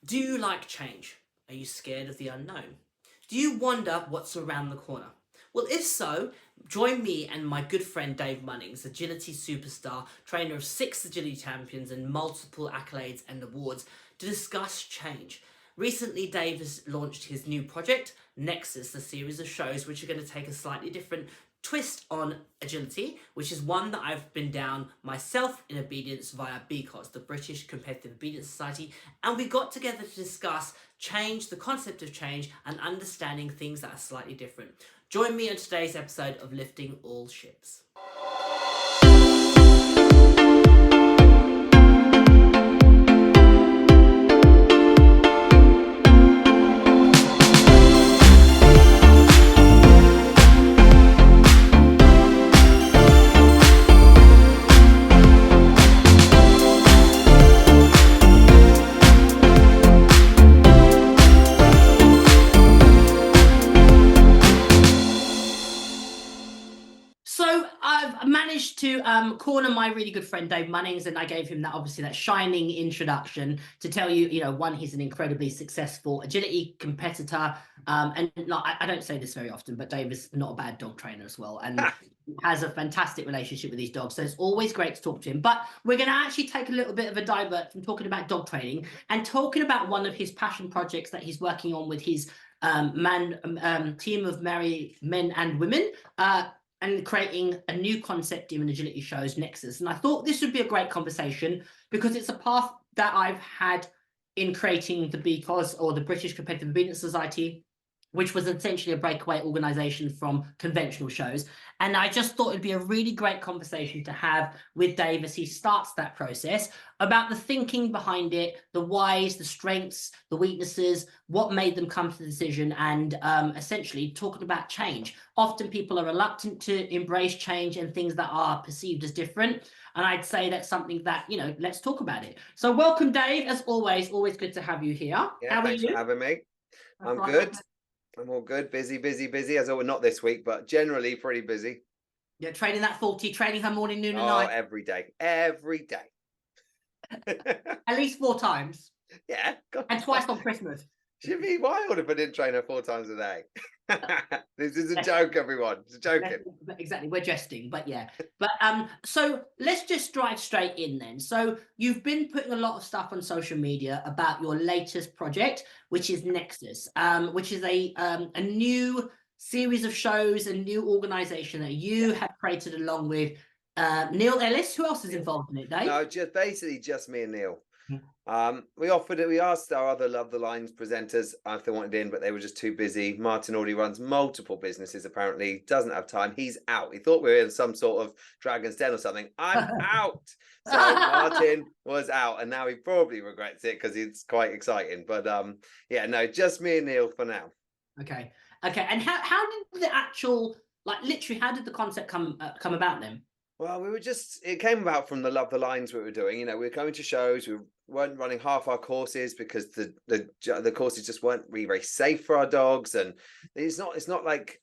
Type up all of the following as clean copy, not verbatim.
Do you like change? Are you scared of the unknown? Do you wonder what's around the corner? Well, if so, join me and my good friend Dave Munnings, agility superstar, trainer of 6 agility champions and multiple accolades and awards, to discuss change. Recently, Dave has launched his new project, Nexus, a series of shows which are going to take a slightly different twist on agility, which is one that I've been down myself in obedience via BCOS, the British Competitive Obedience Society, and we got together to discuss change, the concept of change, and understanding things that are slightly different. Join me on today's episode of Lifting All Ships. So I've managed to corner my really good friend Dave Munnings, and I gave him that shining introduction to tell you, one, he's an incredibly successful agility competitor, and I don't say this very often, but Dave is not a bad dog trainer as well, and has a fantastic relationship with these dogs. So it's always great to talk to him. But we're going to actually take a little bit of a divert from talking about dog training and talking about one of his passion projects that he's working on with his team of married men and women. And creating a new concept in agility shows, Nexus. And I thought this would be a great conversation because it's a path that I've had in creating the BCOS, or the British Competitive Obedience Society, which was essentially a breakaway organization from conventional shows. And I just thought it'd be a really great conversation to have with Dave as he starts that process about the thinking behind it, the whys, the strengths, the weaknesses, what made them come to the decision, and essentially talking about change. Often people are reluctant to embrace change and things that are perceived as different. And I'd say that's something that, let's talk about it. So welcome, Dave. As always good to have you here. Yeah, How are thanks you? for having me. That's I'm right. good. I'm all good. Busy. As always, not this week, but generally pretty busy. Yeah, training that 40, training her morning, noon, and Oh, night. every day. Every day. At least 4 times. Yeah. God, And twice on Christmas. should be wild if I didn't train her 4 times a day. This is a joke, everyone. It's a joking. Exactly, we're jesting, but yeah. But so let's just drive straight in then. So you've been putting a lot of stuff on social media about your latest project, which is Nexus, which is a new series of shows, a new organization that you have created along with Neil Ellis. Who else is involved in it, Dave? No, just me and Neil. Mm. We asked our other Love the Lines presenters if they wanted in, but they were just too busy. Martin already runs multiple businesses, apparently, doesn't have time. He's out. He thought we were in some sort of Dragon's Den or something. I'm out. So Martin was out, and now he probably regrets it because it's quite exciting. But yeah, no, just me and Neil for now. Okay. And how did the actual, literally, how did the concept come about then? Well, it came about from the Love the Lines we were doing. We were going to shows. We weren't running half our courses because the courses just weren't really very safe for our dogs. And it's not like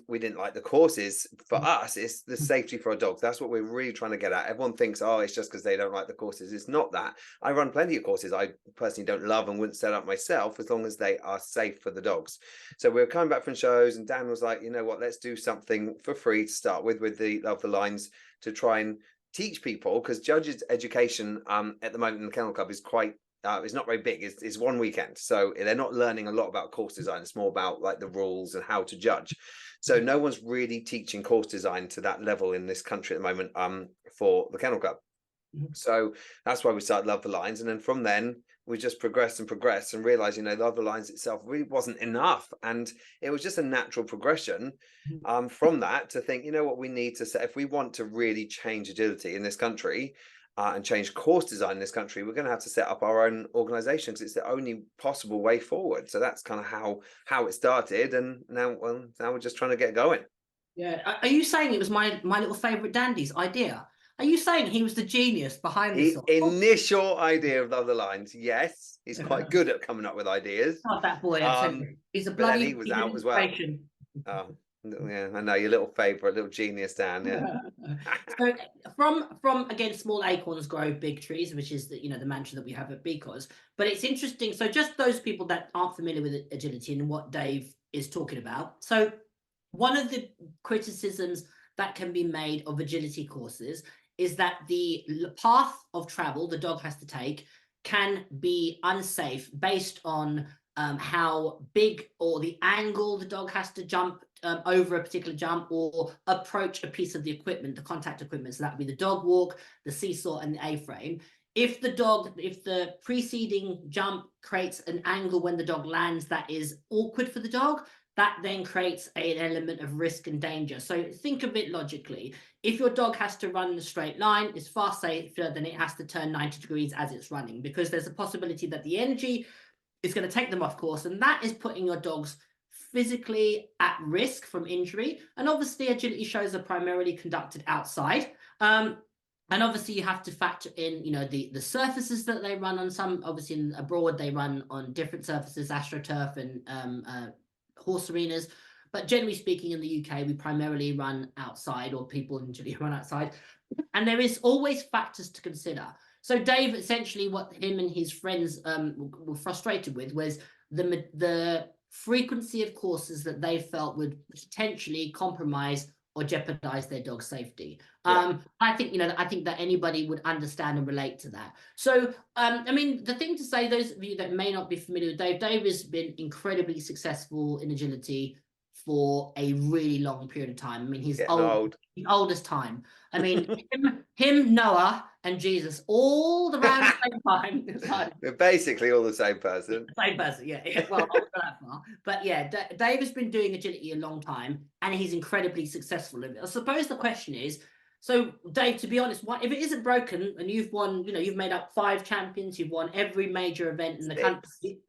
we didn't like the courses. For us, it's the safety for our dogs. That's what we're really trying to get at. Everyone thinks, oh, it's just because they don't like the courses. It's not that. I run plenty of courses I personally don't love and wouldn't set up myself, as long as they are safe for the dogs. So we were coming back from shows, and Dan was like, you know what, let's do something for free to start with the Love the Lines, to try and teach people, because judges education at the moment in the Kennel Club is quite it's not very big. It's one weekend, so they're not learning a lot about course design. It's more about like the rules and how to judge. So no one's really teaching course design to that level in this country at the moment for the Kennel Club. So that's why we started Love the Lines, and then from then we just progressed and realized, Love the Lines itself really wasn't enough, and it was just a natural progression from that to think, what we need to set, if we want to really change agility in this country and change course design in this country, we're going to have to set up our own organization, because it's the only possible way forward. So that's kind of how it started, and now we're just trying to get going. Yeah. Are you saying it was my little favorite dandy's idea? Are you saying he was the genius behind this? The initial idea of Love the Lines, yes, he's quite good at coming up with ideas. Not that boy, I tell you. He's a But then bloody he was out as well. Yeah, I know your little favorite, little genius, Dan. Yeah. So from again, small acorns grow big trees, which is the the mantra that we have at BCOS. But it's interesting. So just those people that aren't familiar with agility and what Dave is talking about. So one of the criticisms that can be made of agility courses is that the path of travel the dog has to take can be unsafe based on how big or the angle the dog has to jump over a particular jump or approach a piece of the equipment, the contact equipment. So that would be the dog walk, the seesaw, and the A-frame. If the preceding jump creates an angle when the dog lands that is awkward for the dog, that then creates an element of risk and danger. So think of it logically. If your dog has to run in a straight line, it's far safer than it has to turn 90 degrees as it's running, because there's a possibility that the energy is going to take them off course, and that is putting your dogs physically at risk from injury. And obviously agility shows are primarily conducted outside. And obviously you have to factor in, the surfaces that they run on. Some obviously abroad they run on different surfaces, AstroTurf and horse arenas. But generally speaking, in the UK, we primarily run outside, or people in Chile run outside. And there is always factors to consider. So Dave, essentially what him and his friends were frustrated with was the frequency of courses that they felt would potentially compromise or jeopardize their dog's safety. Yeah. I think that anybody would understand and relate to that. So I mean, the thing to say, those of you that may not be familiar with Dave has been incredibly successful in agility for a really long period of time. I mean, he's Getting old. the oldest time. I mean, him, Noah, and Jesus, all around the same time. We're basically all the same person. Same person, yeah. Well, not that far, but yeah, Dave has been doing agility a long time, and he's incredibly successful in it. I suppose the question is, so Dave, to be honest, if it isn't broken and you've won, you've made up 5 champions, you've won every major event in the country.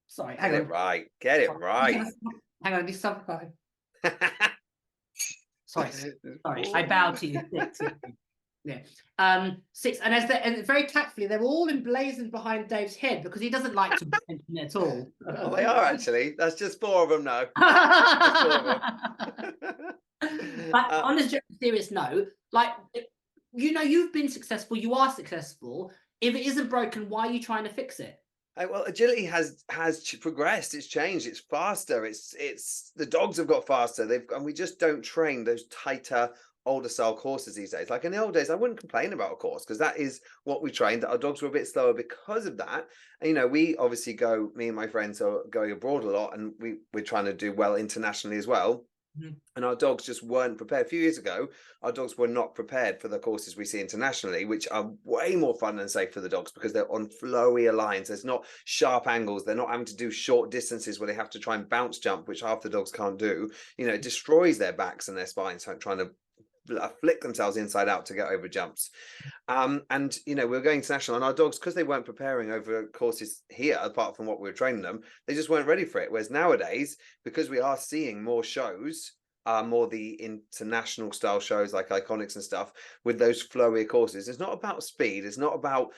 Sorry. Get it right. Get it right. Hang on, this stuff. Sorry, I bow to you. Yeah. 6, and very tactfully, they're all emblazoned behind Dave's head because he doesn't like to mention it at all. Oh, they are actually. That's just 4 of them now. But on a serious note, like, you've been successful. You are successful. If it isn't broken, why are you trying to fix it? Well, agility has progressed. It's changed. It's faster. It's the dogs have got faster. And we just don't train those tighter, older style courses these days. Like in the old days, I wouldn't complain about a course because that is what we trained. That our dogs were a bit slower because of that. And, we obviously me and my friends are going abroad a lot, and we're trying to do well internationally as well. And our dogs just weren't prepared. A few years ago, our dogs were not prepared for the courses we see internationally, which are way more fun and safe for the dogs because they're on flowier lines. There's not sharp angles. They're not having to do short distances where they have to try and bounce jump, which half the dogs can't do. It destroys their backs and their spines trying to flick themselves inside out to get over jumps. And we were going international, and our dogs, because they weren't preparing over courses here, apart from what we were training them, they just weren't ready for it. Whereas nowadays, because we are seeing more shows, more the international style shows like Iconics and stuff, with those flowier courses, it's not about speed, it's not about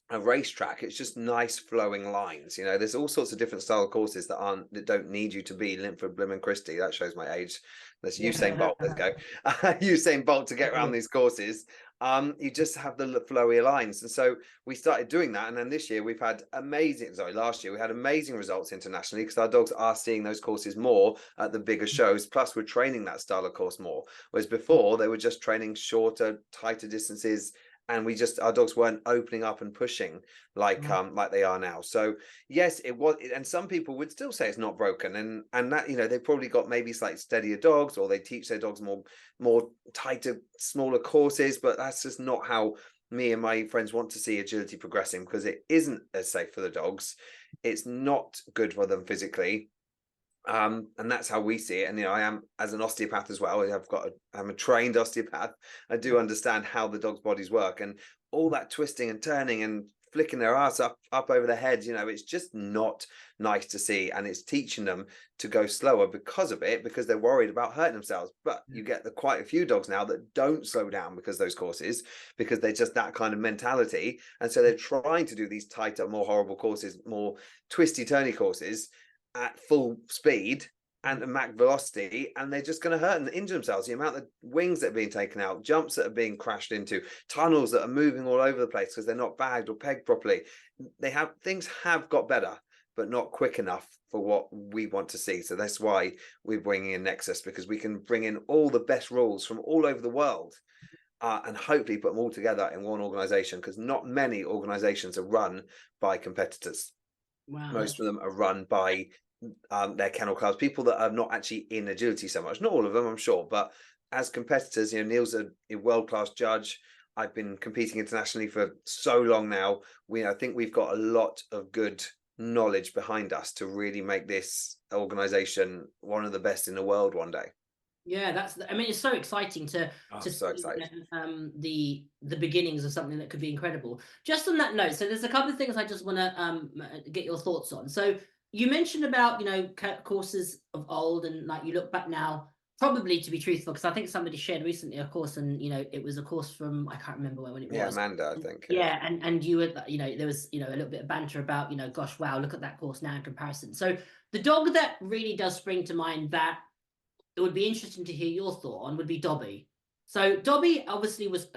a racetrack, it's just nice flowing lines. There's all sorts of different style courses that don't need you to be Linford Blim and Christie. That shows my age. That's Usain Bolt. Let's go. Usain Bolt to get around these courses. You just have the flowier lines. And so we started doing that. And then last year we had amazing results internationally because our dogs are seeing those courses more at the bigger shows. Plus we're training that style of course more. Whereas before they were just training shorter, tighter distances, and our dogs weren't opening up and pushing like they are now. So yes, it was, and some people would still say it's not broken, and that they've probably got maybe slightly steadier dogs, or they teach their dogs more tighter, smaller courses, but that's just not how me and my friends want to see agility progressing, because it isn't as safe for the dogs. It's not good for them physically. And that's how we see it. And I am, as an osteopath as well, I'm a trained osteopath. I do understand how the dog's bodies work, and all that twisting and turning and flicking their ass up over their heads, it's just not nice to see. And it's teaching them to go slower because of it, because they're worried about hurting themselves. But you get quite a few dogs now that don't slow down because those courses, because they're just that kind of mentality. And so they're trying to do these tighter, more horrible courses, more twisty turny courses at full speed, and a max velocity, and they're just going to hurt and injure themselves. The amount of wings that are being taken out, jumps that are being crashed into, tunnels that are moving all over the place because they're not bagged or pegged properly. Things have got better, but not quick enough for what we want to see. So that's why we're bringing in Nexus, because we can bring in all the best rules from all over the world. And hopefully put them all together in one organization, because not many organizations are run by competitors. Wow. Most of them are run by their kennel clubs, people that are not actually in agility so much. Not all of them, I'm sure, but as competitors, Neil's a world-class judge. I've been competing internationally for so long now. I think we've got a lot of good knowledge behind us to really make this organization one of the best in the world one day. Yeah, I mean, it's so exciting to so excited. The beginnings of something that could be incredible. Just on that note, so there's a couple of things I just want to get your thoughts on. So you mentioned about courses of old, and like you look back now, probably, to be truthful, because I think somebody shared recently a course, and it was a course from, I can't remember when it was. Yeah, Amanda, I think. Yeah, and you were, there was a little bit of banter about, gosh, wow, look at that course now in comparison. So the dog that really does spring to mind that it would be interesting to hear your thought on would be Dobby. So Dobby obviously was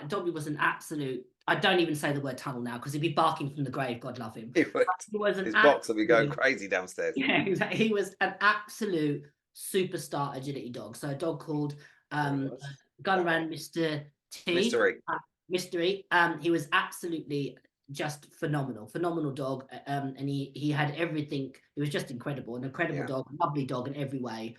Dobby was an absolute, I don't even say the word tunnel now because he'd be barking from the grave, God love him. He was his box will be going crazy downstairs. Yeah, exactly. He was an absolute superstar agility dog. So a dog called Gunran Mr. T. Mystery. He was absolutely just phenomenal dog. And he had everything. He was just incredible, an incredible dog, lovely dog in every way.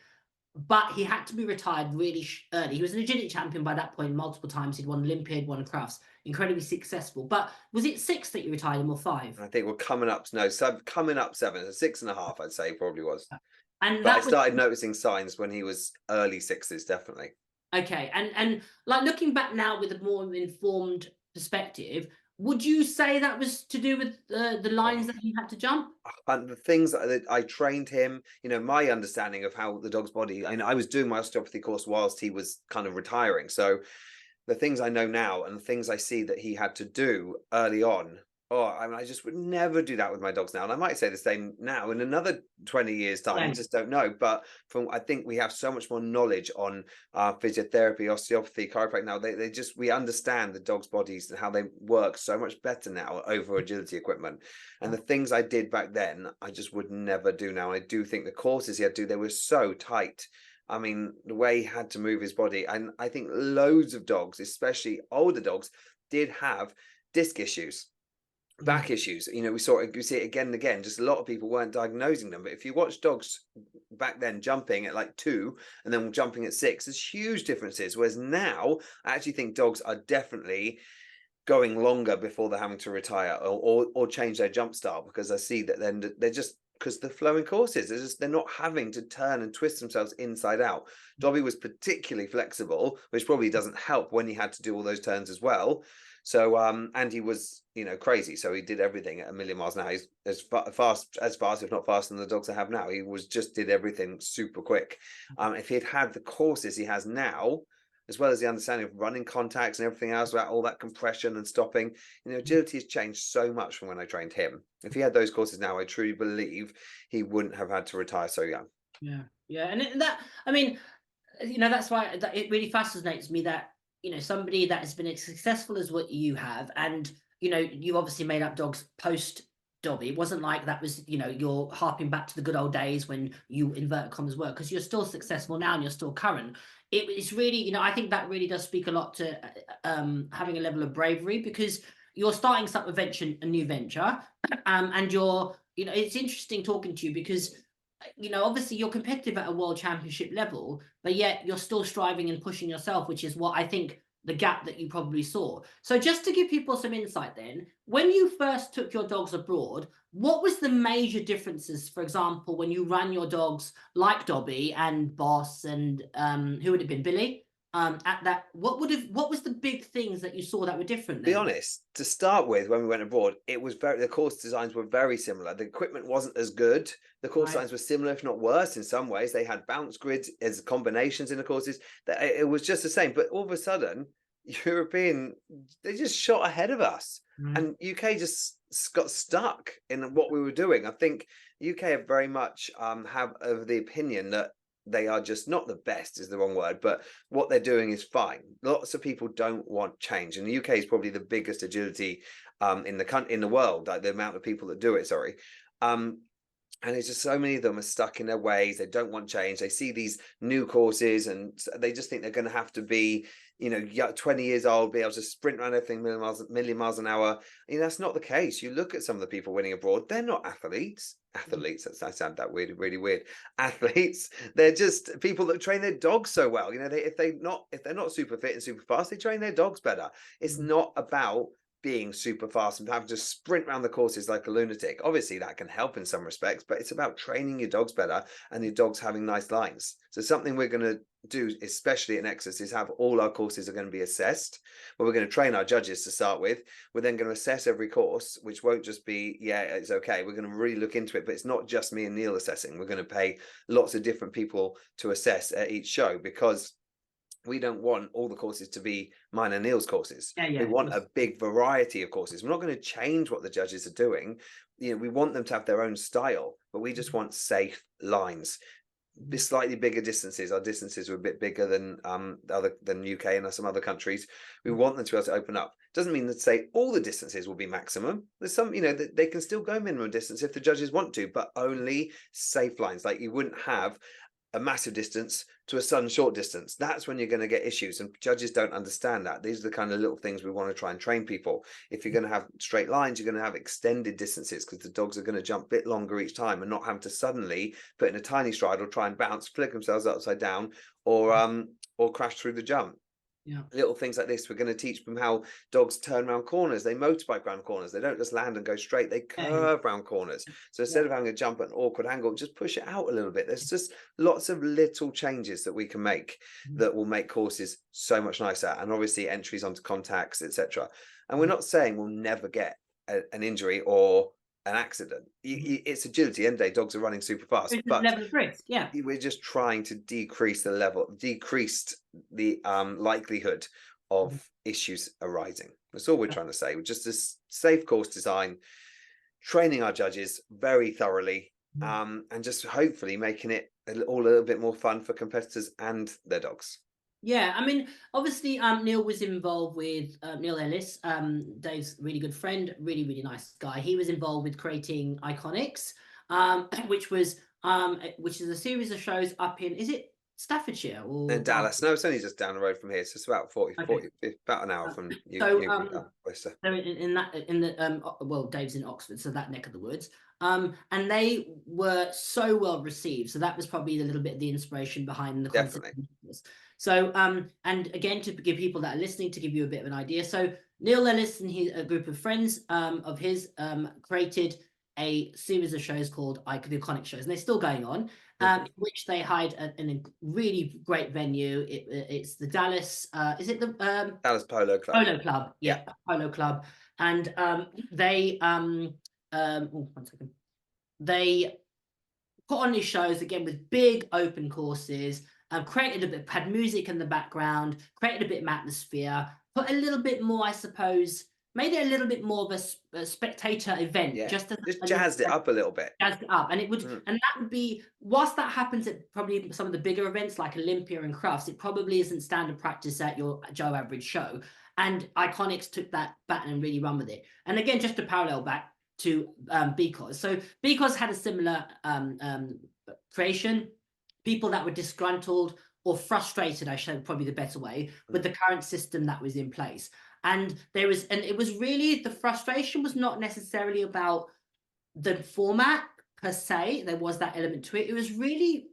But he had to be retired really early. He was an agility champion by that point multiple times. He'd won Olympiad, won Crufts, incredibly successful. But was it 6 that you retired him, or 5? I think we're coming up 7, 6.5, I'd say probably was. But I started noticing signs when he was early 6s, definitely. Okay, and like looking back now with a more informed perspective, would you say that was to do with the lines that he had to jump? And the things that I trained him, my understanding of how the dog's body, and I was doing my osteopathy course whilst he was kind of retiring. So the things I know now and the things I see that he had to do early on, I just would never do that with my dogs now. And I might say the same now in another 20 years time. I just don't know. But I think we have so much more knowledge on physiotherapy, osteopathy, chiropractic now. We understand the dog's bodies and how they work so much better now over agility equipment. And the things I did back then, I just would never do now. I do think the courses he had to do, they were so tight. I mean, the way he had to move his body. And I think loads of dogs, especially older dogs, did have disc issues, back issues. We see it again and again. Just a lot of people weren't diagnosing them. But if you watch dogs back then jumping at like 2 and then jumping at 6, there's huge differences. Whereas now, I actually think dogs are definitely going longer before they're having to retire or change their jump style, because I see that then they're just, because the flowing courses, they're not having to turn and twist themselves inside out. Dobby was particularly flexible, which probably doesn't help when he had to do all those turns as well. So and he was crazy, so he did everything at 1,000,000 miles an hour. He's as fast if not faster than the dogs I have now. He did everything super quick. If he'd had the courses he has now, as well as the understanding of running contacts and everything else about all that compression and stopping, agility has changed so much from when I trained him. If he had those courses now, I truly believe he wouldn't have had to retire so young. Yeah, and that's why it really fascinates me that somebody that has been as successful as what you have, and you obviously made up dogs post Dobby. It wasn't like that was you're harping back to the good old days when you, inverted commas, work, because you're still successful now and you're still current. It's really I think that really does speak a lot to having a level of bravery, because you're starting a new venture, and you're it's interesting talking to you because obviously you're competitive at a world championship level, but yet you're still striving and pushing yourself, which is what I think the gap that you probably saw. So just to give people some insight then, when you first took your dogs abroad, what was the major differences, for example, when you ran your dogs like Dobby and Boss and who would it have been, Billy? At that, what was the big things that you saw that were different then? Be honest, to start with, when we went abroad, the course designs were very similar. The equipment wasn't as good. The course designs were similar, if not worse in some ways. They had bounce grids as combinations in the courses. It was just the same. But all of a sudden, European, they just shot ahead of us. And UK just got stuck in what we were doing. I think UK have very much have of the opinion that they are just not the best is the wrong word, but what they're doing is fine. Lots of people don't want change, and the UK is probably the biggest agility in the country, in the world, like the amount of people that do it. Sorry. And it's just so many of them are stuck in their ways. They don't want change. They see these new courses and they just think they're going to have to be, 20 years old, be able to sprint around everything million miles an hour. That's not the case. You look at some of the people winning abroad, they're not athletes. Athletes, that sound that weird, really weird. Athletes, they're just people that train their dogs so well. If they're not super fit and super fast, they train their dogs better. It's not about being super fast and having to sprint around the courses like a lunatic. Obviously that can help in some respects, but it's about training your dogs better and your dogs having nice lines. So something we're going to do, especially at Nexus, is have all our courses are going to be assessed. But we're going to train our judges to start with. We're then going to assess every course, which won't just be, yeah, it's okay. We're going to really look into it, but it's not just me and Neil assessing. We're going to pay lots of different people to assess at each show, because we don't want all the courses to be mine and Neil's courses. We want a big variety of courses. We're not going to change what the judges are doing. We want them to have their own style, but we just want safe lines. Slightly bigger distances. Our distances are a bit bigger than than UK and some other countries. We want them to be able to open up. Doesn't mean that say all the distances will be maximum. There's some, they can still go minimum distance if the judges want to, but only safe lines. Like you wouldn't have a massive distance to a sudden short distance. That's when you're going to get issues, and judges don't understand that. These are the kind of little things we want to try and train people. If you're going to have straight lines, you're going to have extended distances, because the dogs are going to jump a bit longer each time and not having to suddenly put in a tiny stride or try and bounce, flick themselves upside down, or crash through the jump. Little things like this. We're going to teach them how dogs turn around corners. They motorbike around corners. They don't just land and go straight. They curve around corners. So instead of having a jump at an awkward angle, just push it out a little bit. There's just lots of little changes that we can make that will make courses so much nicer. And obviously entries onto contacts, etc. And we're not saying we'll never get an injury or an accident. It's agility. End of the day, dogs are running super fast, but level of risk. We're just trying to decrease the likelihood of issues arising. That's all we're trying to say. We're just a safe course design, training our judges very thoroughly, and just hopefully making it all a little bit more fun for competitors and their dogs. Yeah, I mean, obviously, Neil was involved with Neil Ellis, Dave's really good friend, really nice guy. He was involved with creating Iconics, which is a series of shows up in, is it Staffordshire or in Dallas? No, it's only just down the road from here. So it's about 40, about an hour from you. So Dave's in Oxford, so that neck of the woods. And they were so well received. So that was probably a little bit of the inspiration behind the concept. So, and again, to give people that are listening, to give you a bit of an idea. So Neil Ellis and a group of friends of his created a series of shows called the Iconic Shows, and they're still going on, which they hired in a really great venue. It's the Dallas, is it the Dallas Polo Club? Polo Club, yeah. Polo Club. And they, one second. They put on these shows again with big open courses, had music in the background, created a bit of atmosphere, put a little bit more, I suppose, made it a little bit more of a spectator event. Just jazzed it up a little bit. Jazzed it up. And it would, and that would be, whilst that happens at probably some of the bigger events like Olympia and Crufts, it probably isn't standard practice at your Joe Average show. And Iconics took that baton and really run with it. And again, just to parallel back to BCOS. So BCOS had a similar creation. People that were disgruntled or frustrated, I should probably the better way, with the current system that was in place. And it was really, the frustration was not necessarily about the format per se. There was that element to it. It was really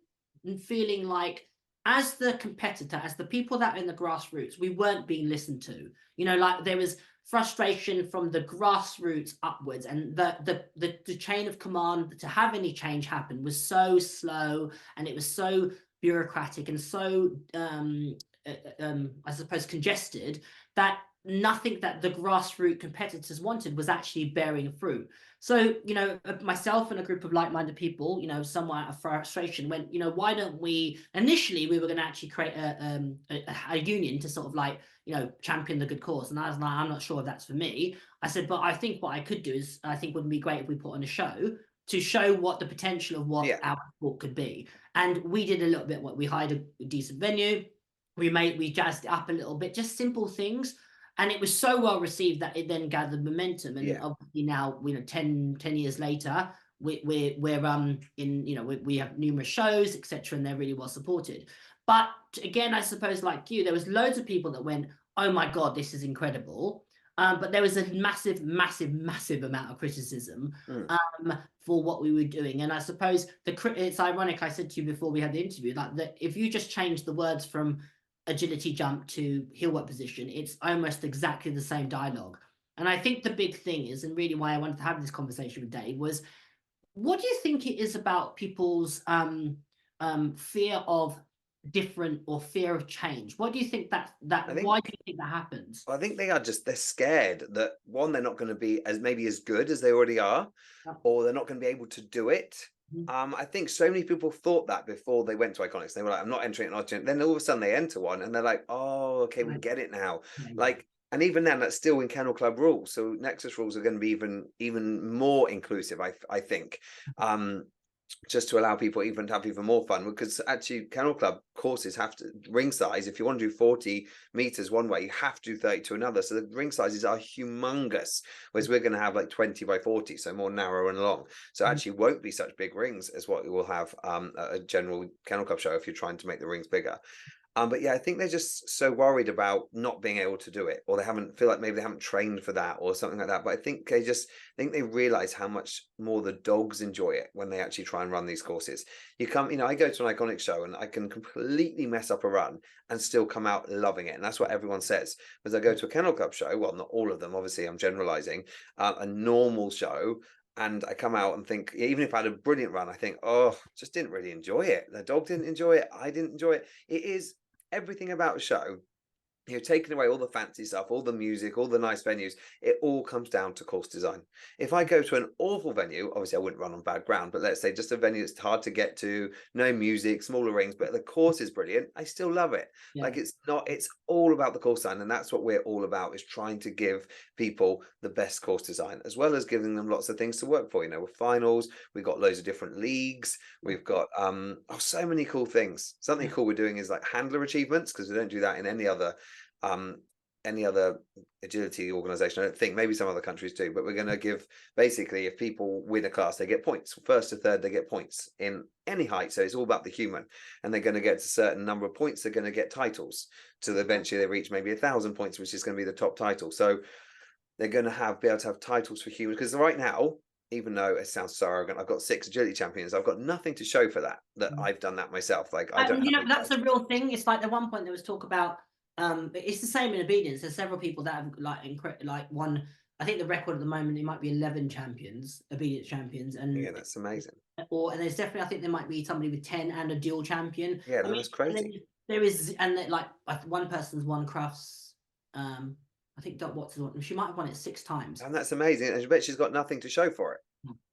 feeling like, as the competitor, as the people that are in the grassroots, we weren't being listened to. Like there was frustration from the grassroots upwards, and the chain of command to have any change happen was so slow, and it was so bureaucratic and so I suppose congested, that nothing that the grassroots competitors wanted was actually bearing fruit. So, you know, myself and a group of like-minded people, you know, somewhat out of frustration went, you know, why don't we, initially we were going to actually create a union to sort of like, you know, champion the good cause. And I was like, I'm not sure if that's for me. I said, but I think what I could do is, I think would be great if we put on a show to show what the potential of what Yeah. our sport could be. And we did a little bit, what we hired a decent venue. We jazzed it up a little bit, just simple things. And it was so well received that it then gathered momentum. And obviously now, you know, 10 years later, we're in, you know, we have numerous shows, etc., and they're really well supported. But again, I suppose like you, there was loads of people that went, oh my God, this is incredible. But there was a massive amount of criticism for what we were doing. And I suppose it's ironic, I said to you before we had the interview, like that if you just change the words from agility jump to heel work position, it's almost exactly the same dialogue. And I think the big thing is, and really why I wanted to have this conversation with Dave, was what do you think it is about people's fear of different or fear of change? What do you think why do you think that happens? I think they're scared that, one, they're not going to be maybe as good as they already are, or they're not going to be able to do it. I think so many people thought that before they went to Iconics. They were like, I'm not entering an audition. Then all of a sudden they enter one and they're like, oh, okay, we get it now. Like, and even then, that's still in Kennel Club rules. So Nexus rules are going to be even more inclusive, I think. Just to allow people even to have even more fun, because actually Kennel Club courses have to ring size. If you want to do 40 meters one way, you have to do 30 to another. So the ring sizes are humongous, whereas we're going to have like 20 by 40, so more narrow and long. So actually won't be such big rings as what you will have at a general Kennel Club show if you're trying to make the rings bigger. But yeah, I think they're just so worried about not being able to do it, or they feel like maybe they haven't trained for that or something like that. But I think they realize how much more the dogs enjoy it when they actually try and run these courses. I go to an Iconic show and I can completely mess up a run and still come out loving it. And that's what everyone says. As I go to a Kennel Club show, well, not all of them, obviously I'm generalizing, a normal show, and I come out and think, even if I had a brilliant run, I think, oh, just didn't really enjoy it. The dog didn't enjoy it. I didn't enjoy it. It is everything about a show. You're taking away all the fancy stuff, all the music, all the nice venues. It all comes down to course design. If I go to an awful venue, obviously I wouldn't run on bad ground, but let's say just a venue that's hard to get to, no music, smaller rings, but the course is brilliant, I still love it. Like, it's all about the course design. And that's what we're all about, is trying to give people the best course design, as well as giving them lots of things to work for. You know, with finals, we've got loads of different leagues. We've got so many cool things. Something cool we're doing is like handler achievements, because we don't do that in any other agility organization. I don't think, maybe some other countries do, but we're going to give, basically, if people win a class, they get points. First to third, they get points in any height. So it's all about the human, and they're going to get to a certain number of points. They're going to get titles. So eventually they reach maybe 1,000 points, which is going to be the top title. So they're going to be able to have titles for humans, because right now, even though it sounds so arrogant, I've got 6 agility champions. I've got nothing to show for that I've done that myself. Like, I don't. You know, that's a real thing. It's like, at one point there was talk about. It's the same in obedience. There's several people that have won. I think the record at the moment, it might be 11 obedience champions, and yeah, that's amazing. And there's definitely, I think there might be somebody with 10 and a dual champion. Yeah, that's crazy. There is, and like one person's won Crufts. I think Dot Watson, she might have won it 6 times, and that's amazing. And I bet she's got nothing to show for it.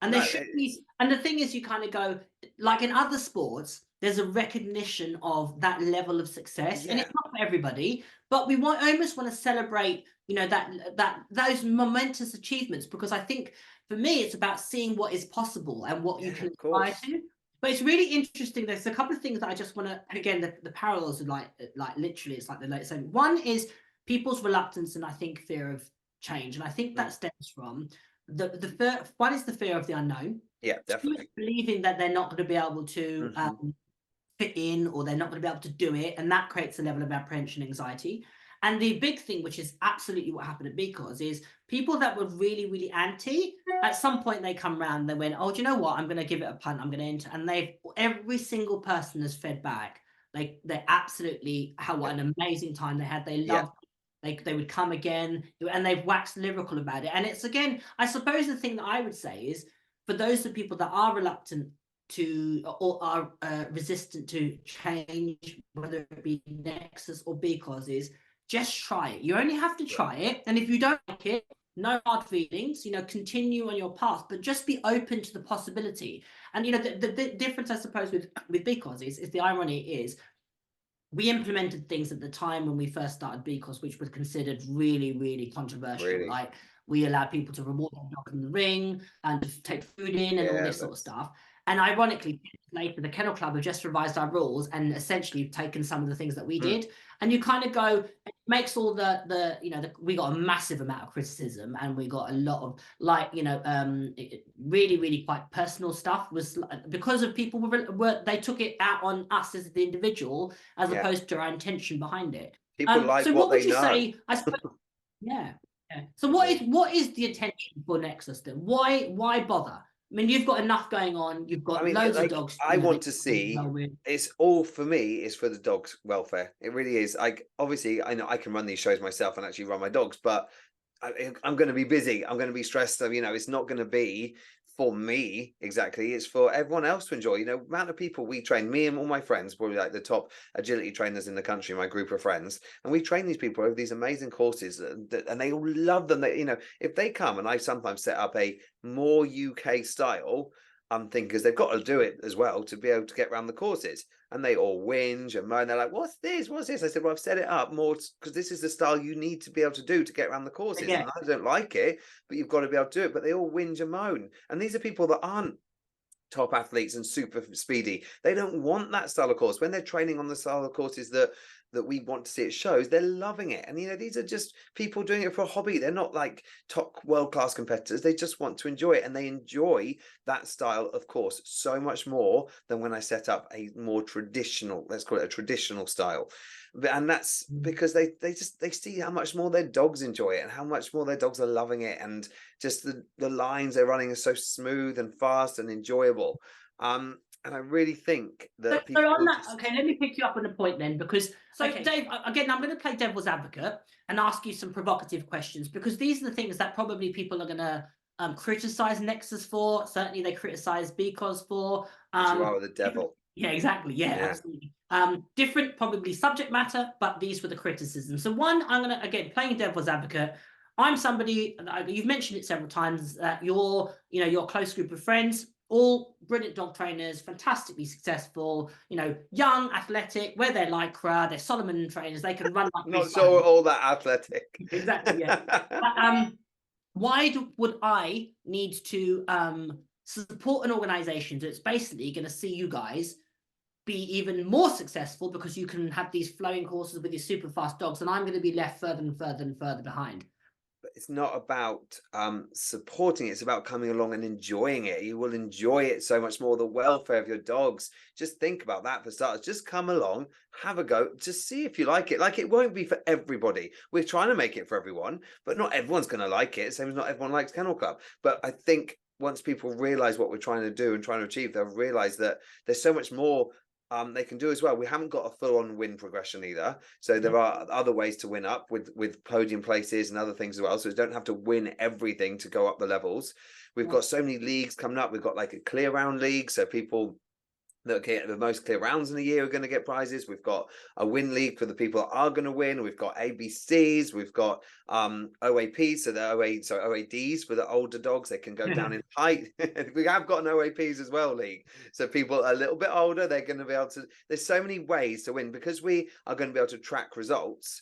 And there should be, and the thing is, you kind of go, like in other sports, there's a recognition of that level of success, and it's not for everybody, but we almost want to celebrate, you know, those momentous achievements, because I think for me, it's about seeing what is possible and what you can aspire to. But it's really interesting. There's a couple of things that I just want to, again, the parallels are like literally, it's like the same. One is people's reluctance and I think fear of change, and I think that stems from the fear. One is the fear of the unknown. Yeah, definitely. Believing that they're not going to be able to fit in, or they're not going to be able to do it, and that creates a level of apprehension, anxiety. And the big thing, which is absolutely what happened at BCOS, is people that were really, really anti, at some point they come around, they went, oh, do you know what? I'm going to give it a punt. I'm going to enter. And every single person has fed back. Like, they absolutely, what an amazing time they had. They loved they would come again, and they've waxed lyrical about it. And it's, again, I suppose the thing that I would say is, for those of people that are reluctant to, or are resistant to change, whether it be Nexus or BCOS, is just try it. You only have to try it. And if you don't like it, no hard feelings, you know, continue on your path, but just be open to the possibility. And, you know, the difference, I suppose, with BCOS is the irony is we implemented things at the time when we first started BCOS, which was considered really, really controversial. Really? Like we allowed people to reward their dog in the ring and to take food in and all this sort of stuff. And ironically, later the Kennel Club have just revised our rules and essentially taken some of the things that we did. And you kind of go, it makes all the you know, we got a massive amount of criticism, and we got a lot of, like, you know, really, really quite personal stuff was because of people were they took it out on us as the individual as opposed to our intention behind it. People like so what would they you know. say? I suppose, yeah. So what is the attention for Nexus then? Why bother? I mean, you've got enough going on. You've got loads of dogs. I want to see. It's all for me. It's for the dog's welfare. It really is. Obviously, I know I can run these shows myself and actually run my dogs, but I'm going to be busy. I'm going to be stressed. So, you know, it's not going to be for me exactly. It's for everyone else to enjoy. You know, amount of people we train, me and all my friends, probably like the top agility trainers in the country, my group of friends, and we train these people over these amazing courses, and they all love them. They, you know, if they come, and I sometimes set up a more UK style thing, because they've got to do it as well to be able to get around the courses. And they all whinge and moan. They're like, "What's this? What's this?" I said, "Well, I've set it up more because this is the style you need to be able to do to get around the courses." And I don't like it, but you've got to be able to do it. But they all whinge and moan. And these are people that aren't top athletes and super speedy. They don't want that style of course. When they're training on the style of courses that we want to see at shows, they're loving it. And you know, these are just people doing it for a hobby. They're not like top world-class competitors. They just want to enjoy it, and they enjoy that style of course so much more than when I set up a more traditional, let's call it a traditional style. And that's because they see how much more their dogs enjoy it and how much more their dogs are loving it, and just the lines they're running are so smooth and fast and enjoyable. And I really think that so on that, okay, let me pick you up on the point then, because Dave, again, I'm going to play devil's advocate and ask you some provocative questions, because these are the things that probably people are going to criticize Nexus for. Certainly they criticize BCOS for. You are the devil. Yeah, exactly. Yeah, absolutely. Different probably subject matter, but these were the criticisms. So one, I'm going to, again, playing devil's advocate. I'm somebody, you've mentioned it several times, that your close group of friends, all brilliant dog trainers, fantastically successful, you know, young, athletic, wear their lycra, they're Solomon trainers, they can run like not so all that athletic. Exactly, yeah. But, why would I need to support an organization that's basically going to see you guys be even more successful because you can have these flowing courses with your super fast dogs, and I'm going to be left further and further and further behind? But it's not about supporting it. It's about coming along and enjoying it. You will enjoy it so much more. The welfare of your dogs. Just think about that for starters. Just come along, have a go, just see if you like it. Like, it won't be for everybody. We're trying to make it for everyone, but not everyone's going to like it. Same as not everyone likes Kennel Club. But I think once people realize what we're trying to do and trying to achieve, they'll realize that there's so much more they can do as well. We haven't got a full-on win progression either, so there are other ways to win up with podium places and other things as well, so you don't have to win everything to go up the levels. We've got so many leagues coming up. We've got like a clear round league, so people that get the most clear rounds in a year are going to get prizes. We've got a win league for the people that are going to win. We've got ABCs. We've got OAPs, so the OADs for the older dogs. They can go down in height. We have got an OAPs as well league, so people a little bit older, they're going to be able to. There's so many ways to win because we are going to be able to track results.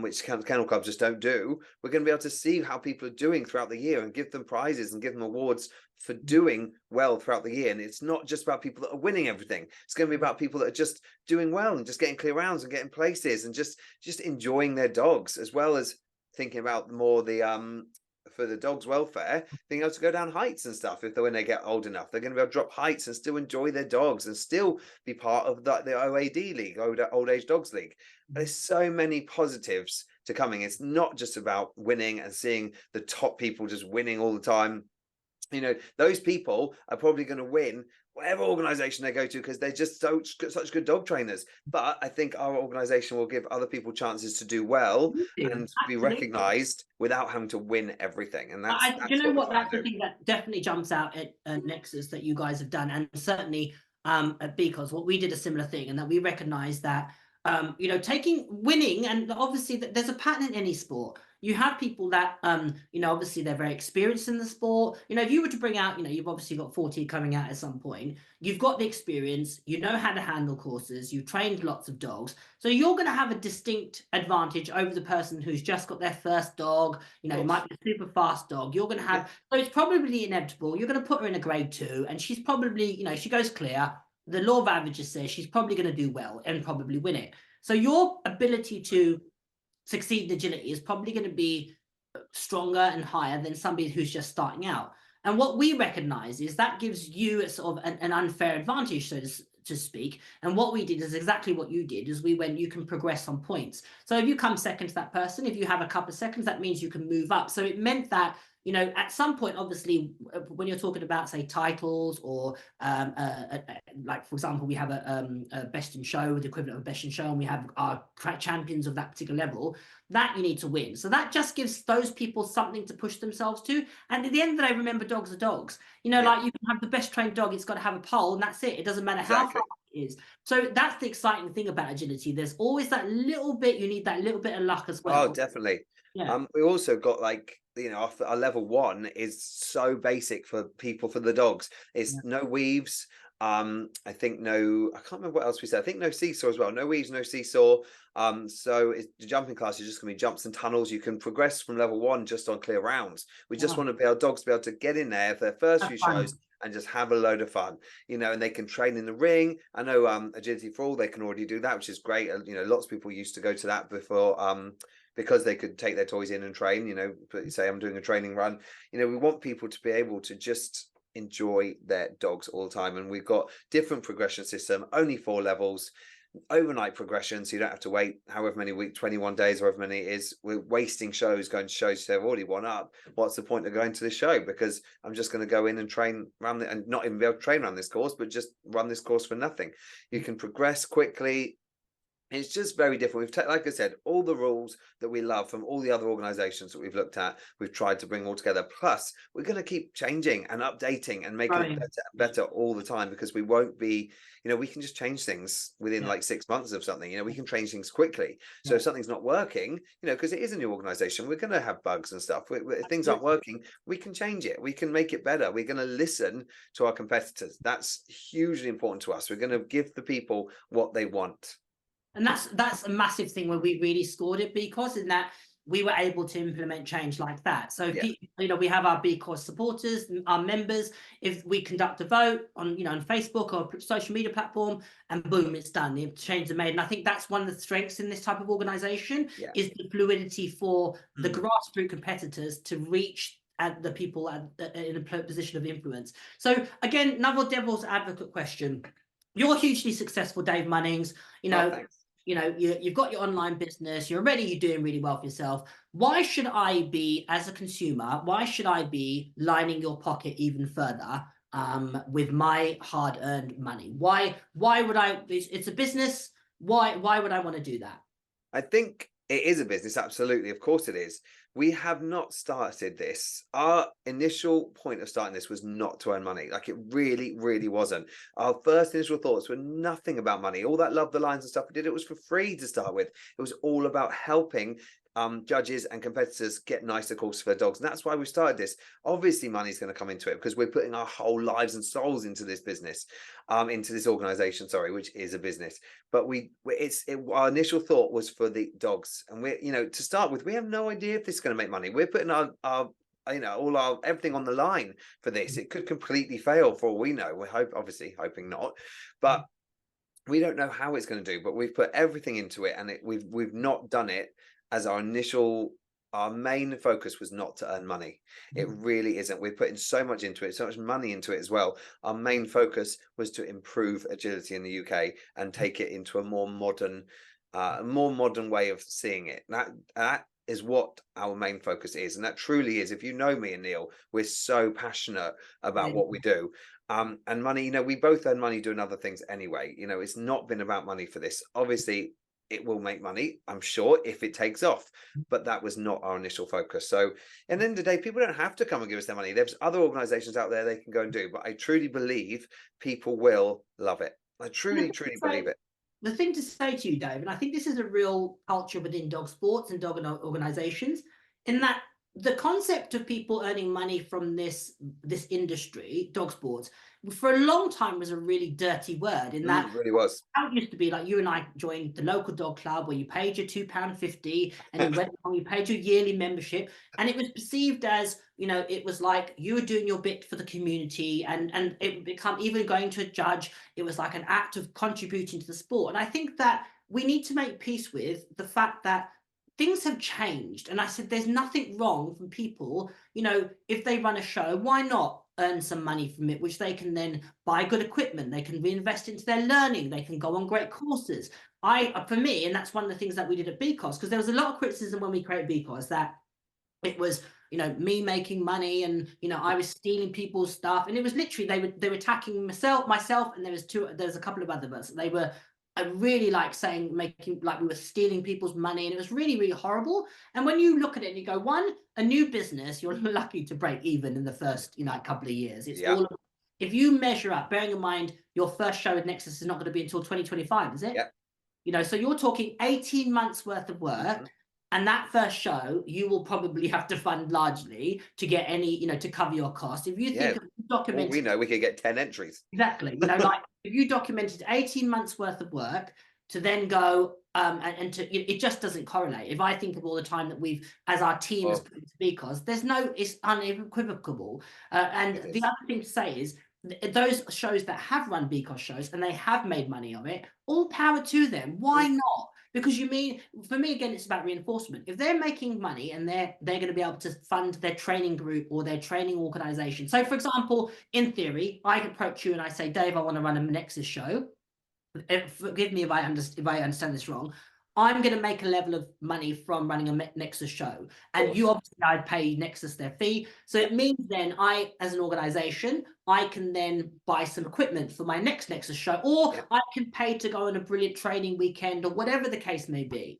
Which Kennel Clubs just don't do. We're going to be able to see how people are doing throughout the year and give them prizes and give them awards for doing well throughout the year. And it's not just about people that are winning everything. It's going to be about people that are just doing well and just getting clear rounds and getting places and just enjoying their dogs, as well as thinking about more the for the dog's welfare, being able to go down heights and stuff. When they get old enough, they're going to be able to drop heights and still enjoy their dogs and still be part of the OAD league, old age dogs league. There's so many positives to coming. It's not just about winning and seeing the top people just winning all the time. You know, those people are probably going to win whatever organization they go to because they're just such good dog trainers. But I think our organization will give other people chances to do well and be recognized without having to win everything. And that's you know what, that's the thing that definitely jumps out at Nexus that you guys have done, and certainly at BCOS, what we did a similar thing, and that we recognized that you know, winning, and obviously there's a pattern in any sport. You have people that, you know, obviously they're very experienced in the sport. You know, if you were to bring out, you know, you've obviously got 40 coming out at some point, you've got the experience, you know how to handle courses, you've trained lots of dogs. So you're going to have a distinct advantage over the person who's just got their first dog. You know, it might be a super fast dog. You're going to have, so it's probably inevitable. You're going to put her in a grade 2, and she's probably, you know, she goes clear. The law of averages says she's probably going to do well and probably win it. So your ability to succeed in agility is probably going to be stronger and higher than somebody who's just starting out. And what we recognize is that gives you a sort of an unfair advantage, so to speak. And what we did is exactly what you did, is we went, you can progress on points. So if you come second to that person, if you have a couple of seconds, that means you can move up. So it meant that, you know, at some point, obviously, when you're talking about, say, titles or like, for example, we have a best in show, the equivalent of a best in show, and we have our champions of that particular level, that you need to win. So that just gives those people something to push themselves to. And at the end of the day, remember, dogs are dogs. You know, like, you can have the best trained dog, it's got to have a pole, and that's it. It doesn't matter how far it is. So that's the exciting thing about agility. There's always that little bit, you need that little bit of luck as well. Oh, definitely. Yeah. We also got, like, you know, our level 1 is so basic for people, for the dogs. It's no weaves. I think no, I can't remember what else we said. I think no seesaw as well. No weaves, no seesaw. So it's, the jumping class is just going to be jumps and tunnels. You can progress from level 1 just on clear rounds. We just want to be our dogs to be able to get in there for their first few shows and just have a load of fun, you know, and they can train in the ring. I know Agility for All, they can already do that, which is great. You know, lots of people used to go to that before, because they could take their toys in and train, you know, but say I'm doing a training run. You know, we want people to be able to just enjoy their dogs all the time. And we've got different progression system, only 4 levels, overnight progression, so you don't have to wait however many weeks, 21 days or however many it is. We're wasting shows going to shows they've already won up. What's the point of going to this show? Because I'm just going to go in and train around it, and not even be able to train around this course, but just run this course for nothing. You can progress quickly. It's just very different. We've, like I said, all the rules that we love from all the other organizations that we've looked at, we've tried to bring all together. Plus, we're going to keep changing and updating and making it better and better all the time, because we won't be, you know, we can just change things within like 6 months of something. You know, we can change things quickly. So if something's not working, you know, because it is a new organization, we're going to have bugs and stuff. If things aren't working, we can change it. We can make it better. We're going to listen to our competitors. That's hugely important to us. We're going to give the people what they want. And that's a massive thing where we really scored it, because in that we were able to implement change like that. So, you know, we have our BCOS supporters, our members. If we conduct a vote on, you know, on Facebook or social media platform, and boom, it's done. The changes are made. And I think that's one of the strengths in this type of organization, is the fluidity for the grassroots competitors to reach at the people in a position of influence. So again, another devil's advocate question. You're hugely successful, Dave Munnings. You know, you know, you've got your online business, you're doing really well for yourself. Why should I be, as a consumer, why should I be lining your pocket even further with my hard-earned money? Why would I? It's a business. Why would I want to do that? I think it is a business, absolutely. Of course it is. We have not started this. Our initial point of starting this was not to earn money. Like, it really, really wasn't. Our first initial thoughts were nothing about money. All that Love the Lines and stuff we did, it was for free to start with. It was all about helping judges and competitors get nicer courses for their dogs. And that's why we started this. Obviously, money's going to come into it, because we're putting our whole lives and souls into this business, into this organization, sorry, which is a business. But our initial thought was for the dogs. And we're, you know, to start with, we have no idea if this is going to make money. We're putting our you know, all our everything on the line for this. It could completely fail for all we know. We're obviously hoping not, but we don't know how it's going to do. But we've put everything into it, and we've not done it as our main focus was not to earn money. It really isn't. We're putting so much into it, so much money into it as well. Our main focus was to improve agility in the UK and take it into a more modern way of seeing it. That is what our main focus is, and that truly is. If you know me and Neil, we're so passionate about what we do. And money, you know, we both earn money doing other things anyway. You know, it's not been about money for this. Obviously, it will make money, I'm sure, if it takes off, but that was not our initial focus. So at the end of the day, people don't have to come and give us their money. There's other organizations out there they can go and do, but I truly believe people will love it. I truly believe it. the thing to say to you, Dave, and I think this is a real culture within dog sports and dog organizations, in that the concept of people earning money from this industry, dog sports, for a long time was a really dirty word. In that, It really was. how it used to be, like, you and I joined the local dog club where you paid your £2.50 and you went on, you paid your yearly membership, and it was perceived as, you know, it was like you were doing your bit for the community, and it would become, even going to a judge, it was like an act of contributing to the sport. And I think that we need to make peace with the fact that things have changed. And I said, there's nothing wrong from people, you know, if they run a show, why not earn some money from it, which they can then buy good equipment, they can reinvest into their learning, they can go on great courses. For me, and that's one of the things that we did at BCOS, because there was a lot of criticism when we created BCOS that it was, you know, me making money, and, you know, I was stealing people's stuff, and it was literally they were attacking myself, and there was a couple of other of us. They were really like making like we were stealing people's money, and it was really, really horrible. And when you look at it and you go, a new business, you're lucky to break even in the first, you know, couple of years. It's all, if you measure up, bearing in mind your first show with Nexus is not going to be until 2025, is it? Yeah. You know, so you're talking 18 months worth of work. And that first show, you will probably have to fund largely to get any, you know, to cover your cost. If you think of documenting, well, we know we could get 10 entries. Exactly. You know, like if you documented 18 months worth of work to then go and to, it just doesn't correlate. If I think of all the time that we've, as our team has put into because it's unequivocal. And the other thing to say is, those shows that have run BCOS shows and they have made money of it, all power to them. Why not? Because for me, again, it's about reinforcement. If they're making money and they're going to be able to fund their training group or their training organization. So, for example, in theory, I approach you and I say, Dave, I want to run a Nexus show. Forgive me if I understand this wrong. I'm going to make a level of money from running a Nexus show, and you obviously, I'd pay Nexus their fee. So it means then I, as an organization, I can then buy some equipment for my next Nexus show, or I can pay to go on a brilliant training weekend, or whatever the case may be.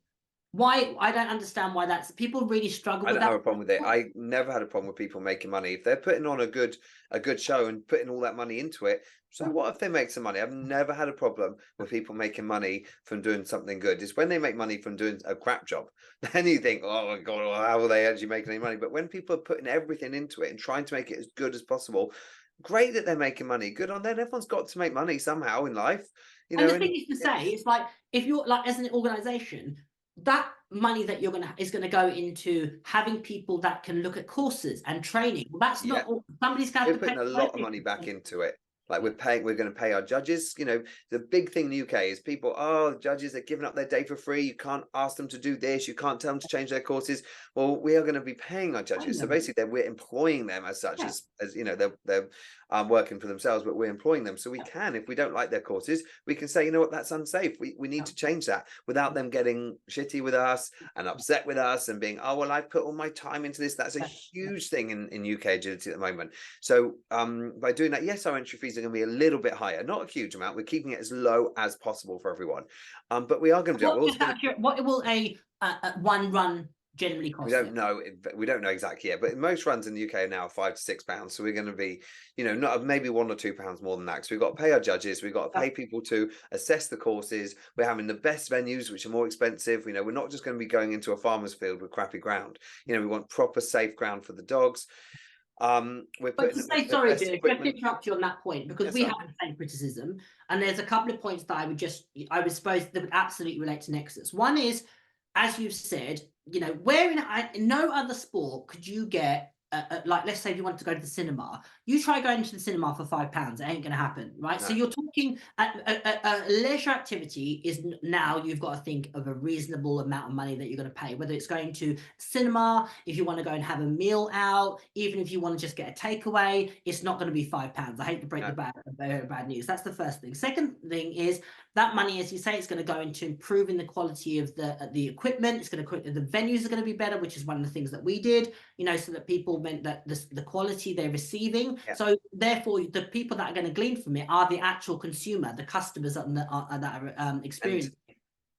Why? I don't understand why that's, people really struggle with that. I don't have a problem with it. I never had a problem with people making money. If they're putting on a good show and putting all that money into it, so what if they make some money? I've never had a problem with people making money from doing something good. It's when they make money from doing a crap job, then you think, oh my God, how will they actually make any money? But when people are putting everything into it and trying to make it as good as possible, great that they're making money. Good on them. Everyone's got to make money somehow in life. You know, and the thing is to say, it's like, if you're like, as an organization, that money that you're is going to go into having people that can look at courses and training. Well, that's not all. Somebody's got to pay. We're putting a lot of money back into it. Like we're going to pay our judges. You know, the big thing in the UK is people, judges are giving up their day for free. You can't ask them to do this. You can't tell them to change their courses. Well, we are going to be paying our judges. So basically we're employing them as such, as you know, they're working for themselves, but we're employing them. So we can, if we don't like their courses, we can say, you know what, that's unsafe. We need to change that without them getting shitty with us and upset with us and being, oh, well, I put all my time into this. That's a huge thing in UK agility at the moment. So by doing that, yes, our entry fees are going to be a little bit higher, not a huge amount. We're keeping it as low as possible for everyone. But we are going to do it. What will a one run generally cost? We don't know. We don't know exactly yet, but most runs in the UK are now £5 to £6. So we're going to be, you know, not maybe £1 or £2 more than that. Because we've got to pay our judges, we've got to pay people to assess the courses. We're having the best venues, which are more expensive. You know, we're not just going to be going into a farmer's field with crappy ground. You know, we want proper safe ground for the dogs. We're putting sorry, Jim, I have to interrupt you on that point, because we have the same criticism, and there's a couple of points that I would suppose that would absolutely relate to Nexus. One is, as you've said, you know, where in no other sport could you get like, let's say if you want to go to the cinema, you try going to the cinema for £5, it ain't going to happen, right? No. So you're talking a leisure activity is now, you've got to think of a reasonable amount of money that you're going to pay, whether it's going to cinema, if you want to go and have a meal out, even if you want to just get a takeaway, it's not going to be £5. I hate to break the bad news. That's the first thing. Second thing is that money, as you say, it's going to go into improving the quality of the equipment. It's going to, the venues are going to be better, which is one of the things that we did, you know, so that people meant that the quality they're receiving. Yeah. So therefore, the people that are going to glean from it are the actual consumer, the customers that are experiencing.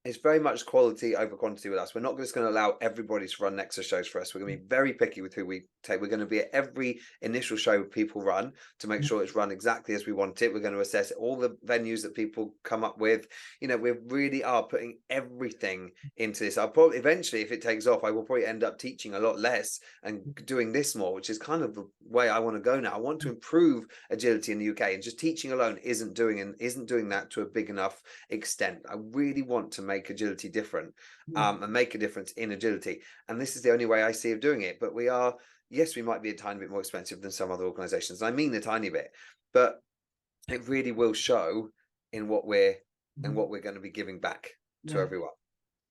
It's very much quality over quantity with us. We're not just going to allow everybody to run Nexus shows for us. We're going to be very picky with who we take. We're going to be at every initial show people run to make sure it's run exactly as we want it. We're going to assess all the venues that people come up with. You know, we really are putting everything into this. I'll probably eventually, if it takes off, I will probably end up teaching a lot less and doing this more, which is kind of the way I want to go now. I want to improve agility in the UK, and just teaching alone isn't doing that to a big enough extent. I really want to make agility different, and make a difference in agility, and this is the only way I see of doing it. But we are, yes, we might be a tiny bit more expensive than some other organizations, I mean a tiny bit, but it really will show in what we're going to be giving back to everyone.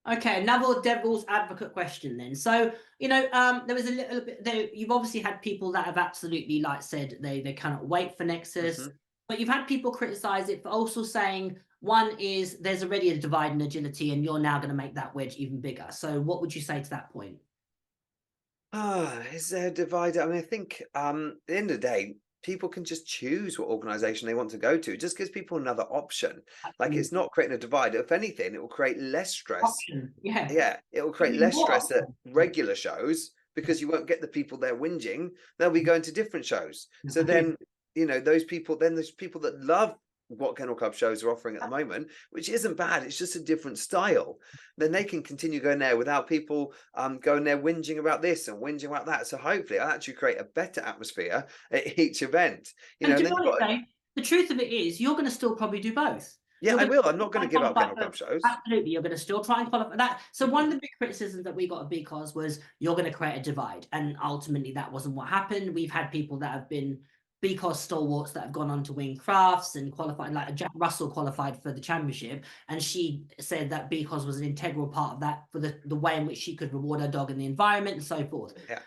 Okay, another devil's advocate question then. So, you know, there was a little bit there. You've obviously had people that have absolutely like said they cannot wait for Nexus, but you've had people criticize it for also saying, one is there's already a divide in agility and you're now going to make that wedge even bigger. So what would you say to that point? Is there a divide? I mean, I think at the end of the day, people can just choose what organization they want to go to. It just gives people another option. Like, it's not creating a divide. If anything, it will create less stress. Option. Yeah, it will create less stress at regular shows, because you won't get the people there whinging. They'll be going to different shows. So then, you know, there's people that love what Kennel Club shows are offering at the moment, which isn't bad. It's just a different style. Then they can continue going there without people going there whinging about this and whinging about that. So hopefully I'll actually create a better atmosphere at each event. You know, and to be honest, Dave, the truth of it is you're going to still probably do both. Yeah, I will. I'm not going to give up Kennel Club shows. Absolutely, you're going to still try and qualify that. So one of the big criticisms that we got at BCOS was you're going to create a divide, and ultimately that wasn't what happened. We've had people that have been BCOS stalwarts that have gone on to win crafts and qualified, like Jack Russell qualified for the championship, and she said that BCOS was an integral part of that for the way in which she could reward her dog in the environment and so forth. Yeah.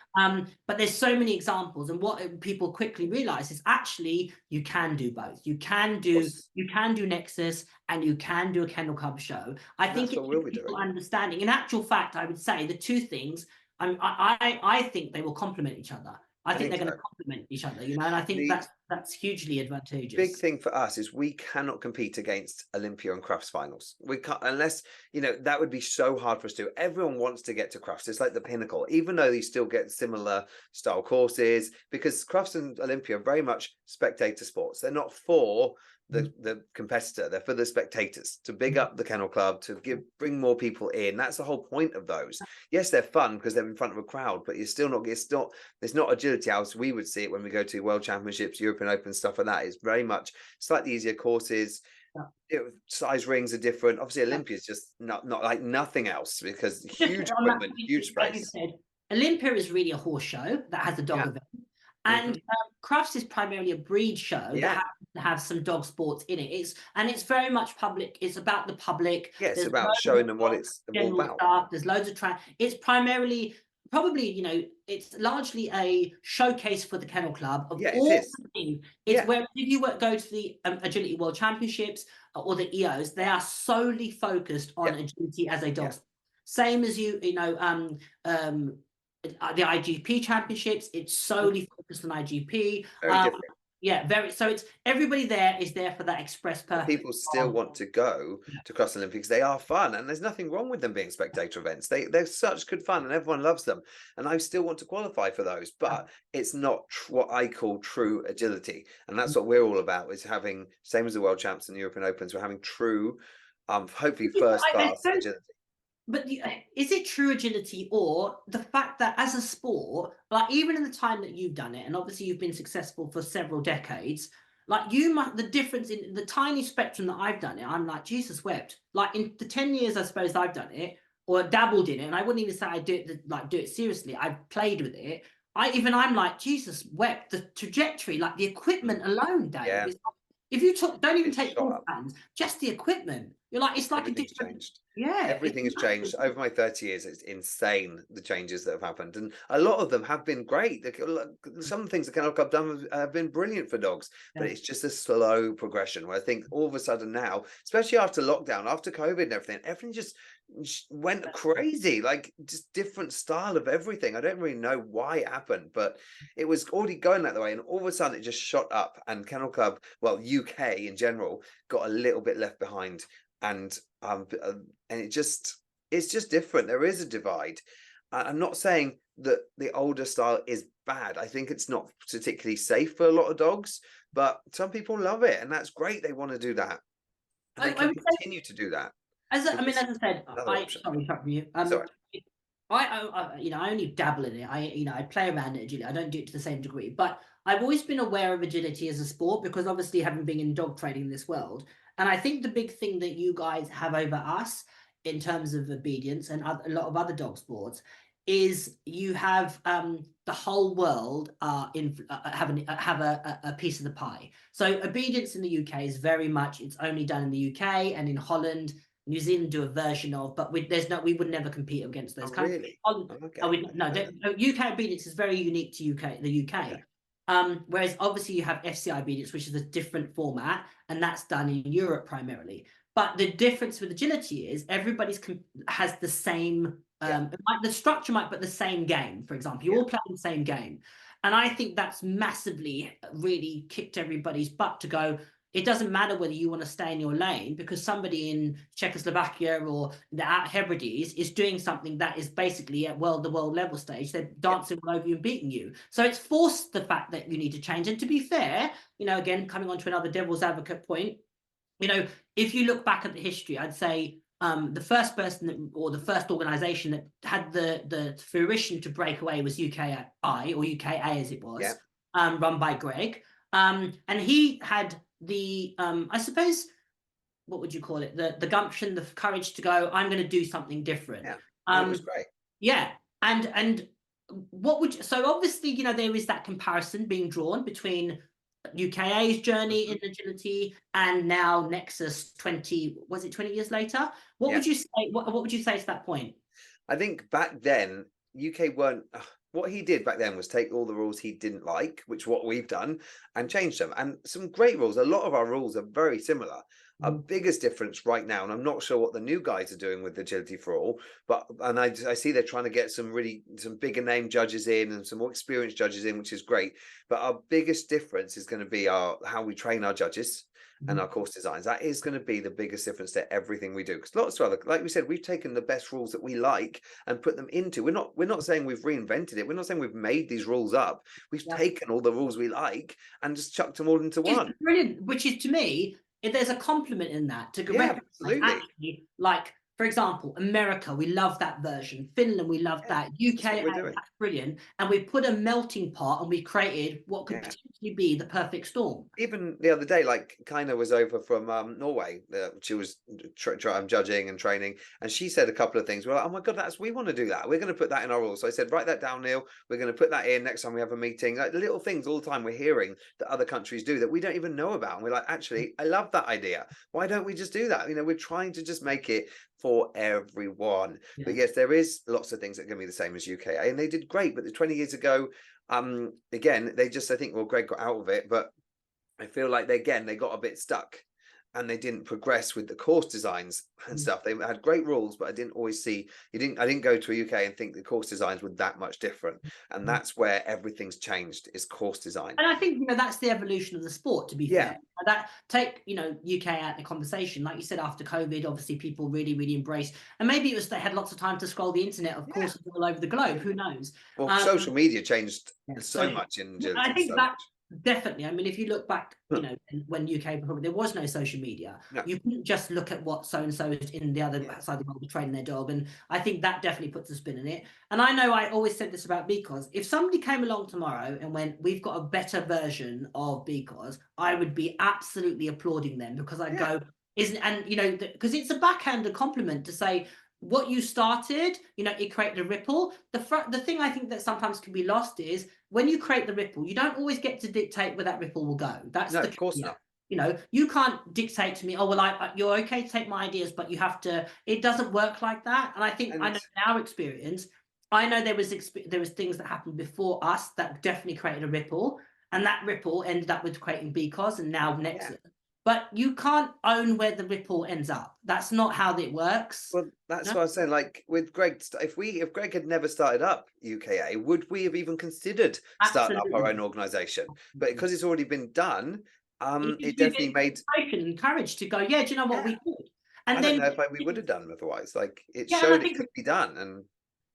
But there's so many examples, and what people quickly realize is actually you can do both. You can do Nexus and you can do a Kennel Club show. I think it's people understanding. In actual fact, I would say the two things. I think they will complement each other. I think they're going to complement each other, you know, and I think that's hugely advantageous. Big thing for us is we cannot compete against Olympia and Crufts finals. We can't, unless, you know, that would be so hard for us to do. Everyone wants to get to Crufts. It's like the pinnacle, even though they still get similar style courses, because Crufts and Olympia are very much spectator sports. They're not for the competitor, they're for the spectators, to big up the Kennel Club, to bring more people in. That's the whole point of those. Yes, they're fun because they're in front of a crowd, but it's not agility as we would see it when we go to World Championships, European Open, stuff like that. It's very much slightly easier courses. Size rings are different. Obviously Olympia is just not like nothing else, because huge equipment, huge space. Olympia is really a horse show that has a dog event. And Crufts is primarily a breed show that happens to have some dog sports in it. It's very much public. It's about the public. Yeah, it's about showing them what it's all about. Stuff. There's loads of It's primarily, probably, you know, it's largely a showcase for the Kennel Club of all things. It's where if you go to the Agility World Championships or the EOs, they are solely focused on agility as a dog. Same as the IGP championships, it's solely focused on IGP. So it's everybody there is there for that express purpose. People still want to go to Cross Olympics. They are fun, and there's nothing wrong with them being spectator events. They're such good fun, and everyone loves them. And I still want to qualify for those, but it's not what I call true agility, and that's what we're all about. Is having, same as the World Champs and the European Opens, we're having true, hopefully first class agility. But is it true agility, or the fact that as a sport, like even in the time that you've done it, and obviously you've been successful for several decades, like the difference in the tiny spectrum that I've done it, I'm like, Jesus wept. Like in the 10 years, I suppose I've done it or dabbled in it, and I wouldn't even say I do it seriously. I've played with it. I'm like, Jesus wept. The trajectory, like the equipment alone, Dave. Yeah. If you don't even take all fans, just the equipment, you're like, it's like everything's a different. Changed. Yeah, everything has changed over my 30 years. It's insane, the changes that have happened, and a lot of them have been great. Some things the Kennel Club done have been brilliant for dogs, but it's just a slow progression. Where I think all of a sudden now, especially after lockdown, after COVID and everything just went crazy. Like, just different style of everything. I don't really know why it happened, but it was already going that way, and all of a sudden it just shot up. And Kennel Club, well, UK in general, got a little bit left behind. and it's just different. There is a divide. I'm not saying that the older style is bad. I think it's not particularly safe for a lot of dogs, but some people love it, and that's great. They want to do that, and they I can would say, continue to do that. I mean, Because as I said, another option. sorry, interrupting you. Sorry. You know, I only dabble in it. I play around it, agility. I don't do it to the same degree, but I've always been aware of agility as a sport because obviously having been in dog training in this world, and I think the big thing that you guys have over us in terms of obedience and a lot of other dog sports is you have the whole world have a piece of the pie. So obedience in the UK is very much, it's only done in the UK and in Holland. New Zealand do a version of, but we would never compete against those countries. Really? Okay. UK obedience is very unique to the UK. Okay. Whereas obviously you have FCI obedience, which is a different format, and that's done in Europe primarily. But the difference with agility is everybody's has the same, the structure might, but the same game. For example, you all play the same game, and I think that's massively really kicked everybody's butt to go. It doesn't matter whether you want to stay in your lane because somebody in Czechoslovakia or the Hebrides is doing something that is basically at the world level stage. They're dancing all over you and beating you. So it's forced the fact that you need to change. And to be fair, you know, again, coming on to another devil's advocate point, you know, if you look back at the history, I'd say the first person or the first organization that had the fruition to break away was UKI or UKA as it was, run by Greg. And he had the I suppose, what would you call it, the gumption, the courage to go, I'm going to do something different. It was great. And what would so obviously, you know, there is that comparison being drawn between UKA's journey in agility and now Nexus 20 years later. What would you say, what would you say to that point? I think back then UK weren't what he did back then was take all the rules he didn't like, which what we've done, and change them. And some great rules. A lot of our rules are very similar. Our biggest difference right now, and I'm not sure what the new guys are doing with Agility for All, but I see they're trying to get some bigger name judges in and some more experienced judges in, which is great. But our biggest difference is going to be how we train our judges and our course designs. That is going to be the biggest difference to everything we do. Because lots of other, like we said, we've taken the best rules that we like and put them into. We're not saying we've reinvented it. We're not saying we've made these rules up. We've taken all the rules we like and just chucked them all into one. Brilliant. Which is, to me, there's a compliment in that to recognize actually, like, for example, America, we love that version. Finland, we love that. UK, that's brilliant. And we put a melting pot and we created what could potentially be the perfect storm. Even the other day, like Kaina was over from Norway. She was judging and training, and she said a couple of things. We're like, oh my God, we want to do that. We're going to put that in our rules. So I said, write that down, Neil. We're going to put that in next time we have a meeting. Like little things all the time we're hearing that other countries do that we don't even know about. And we're like, actually, I love that idea. Why don't we just do that? You know, we're trying to just make it for everyone. But yes, there is lots of things that are going to be the same as UKA, and they did great. But 20 years ago, again, they just, I think, well, Greg got out of it, but I feel like they got a bit stuck and they didn't progress with the course designs and stuff. They had great rules, but I didn't always see, I didn't go to a UK and think the course designs were that much different. And that's where everything's changed, is course design. And I think, you know, that's the evolution of the sport, to be fair. That take, you know, UK out the conversation. Like you said, after COVID, obviously people really, really embraced, and maybe it was they had lots of time to scroll the internet, of course, all over the globe. Who knows? Well, social media changed so much in agility. I think that definitely. I mean, if you look back, you know, when UK, there was no social media. You couldn't just look at what so and so is in the other side of the world training their dog, and I think that definitely puts a spin in it. And I know I always said this about BCOS. If somebody came along tomorrow and went, "We've got a better version of BCOS," I would be absolutely applauding them, because I go, "Isn't?" And you know, because it's a backhanded compliment to say, what you started, you know, it created a ripple. The thing I think that sometimes can be lost is when you create the ripple, you don't always get to dictate where that ripple will go. That's of course not. You know, you can't dictate to me, oh, well, you're okay to take my ideas, but you have to, it doesn't work like that. And I think, I know in our experience, I know there was things that happened before us that definitely created a ripple, and that ripple ended up with creating BCOS and now Nexus. But you can't own where the ripple ends up. That's not how it works. Well, that's what I was saying. Like with Greg, if Greg had never started up UKA, would we have even considered starting up our own organisation? But because it's already been done, it definitely made and courage to go. Yeah, do you know what we could? And I don't then, know if we would have done them otherwise. Like it yeah, and I showed it think, could be done, and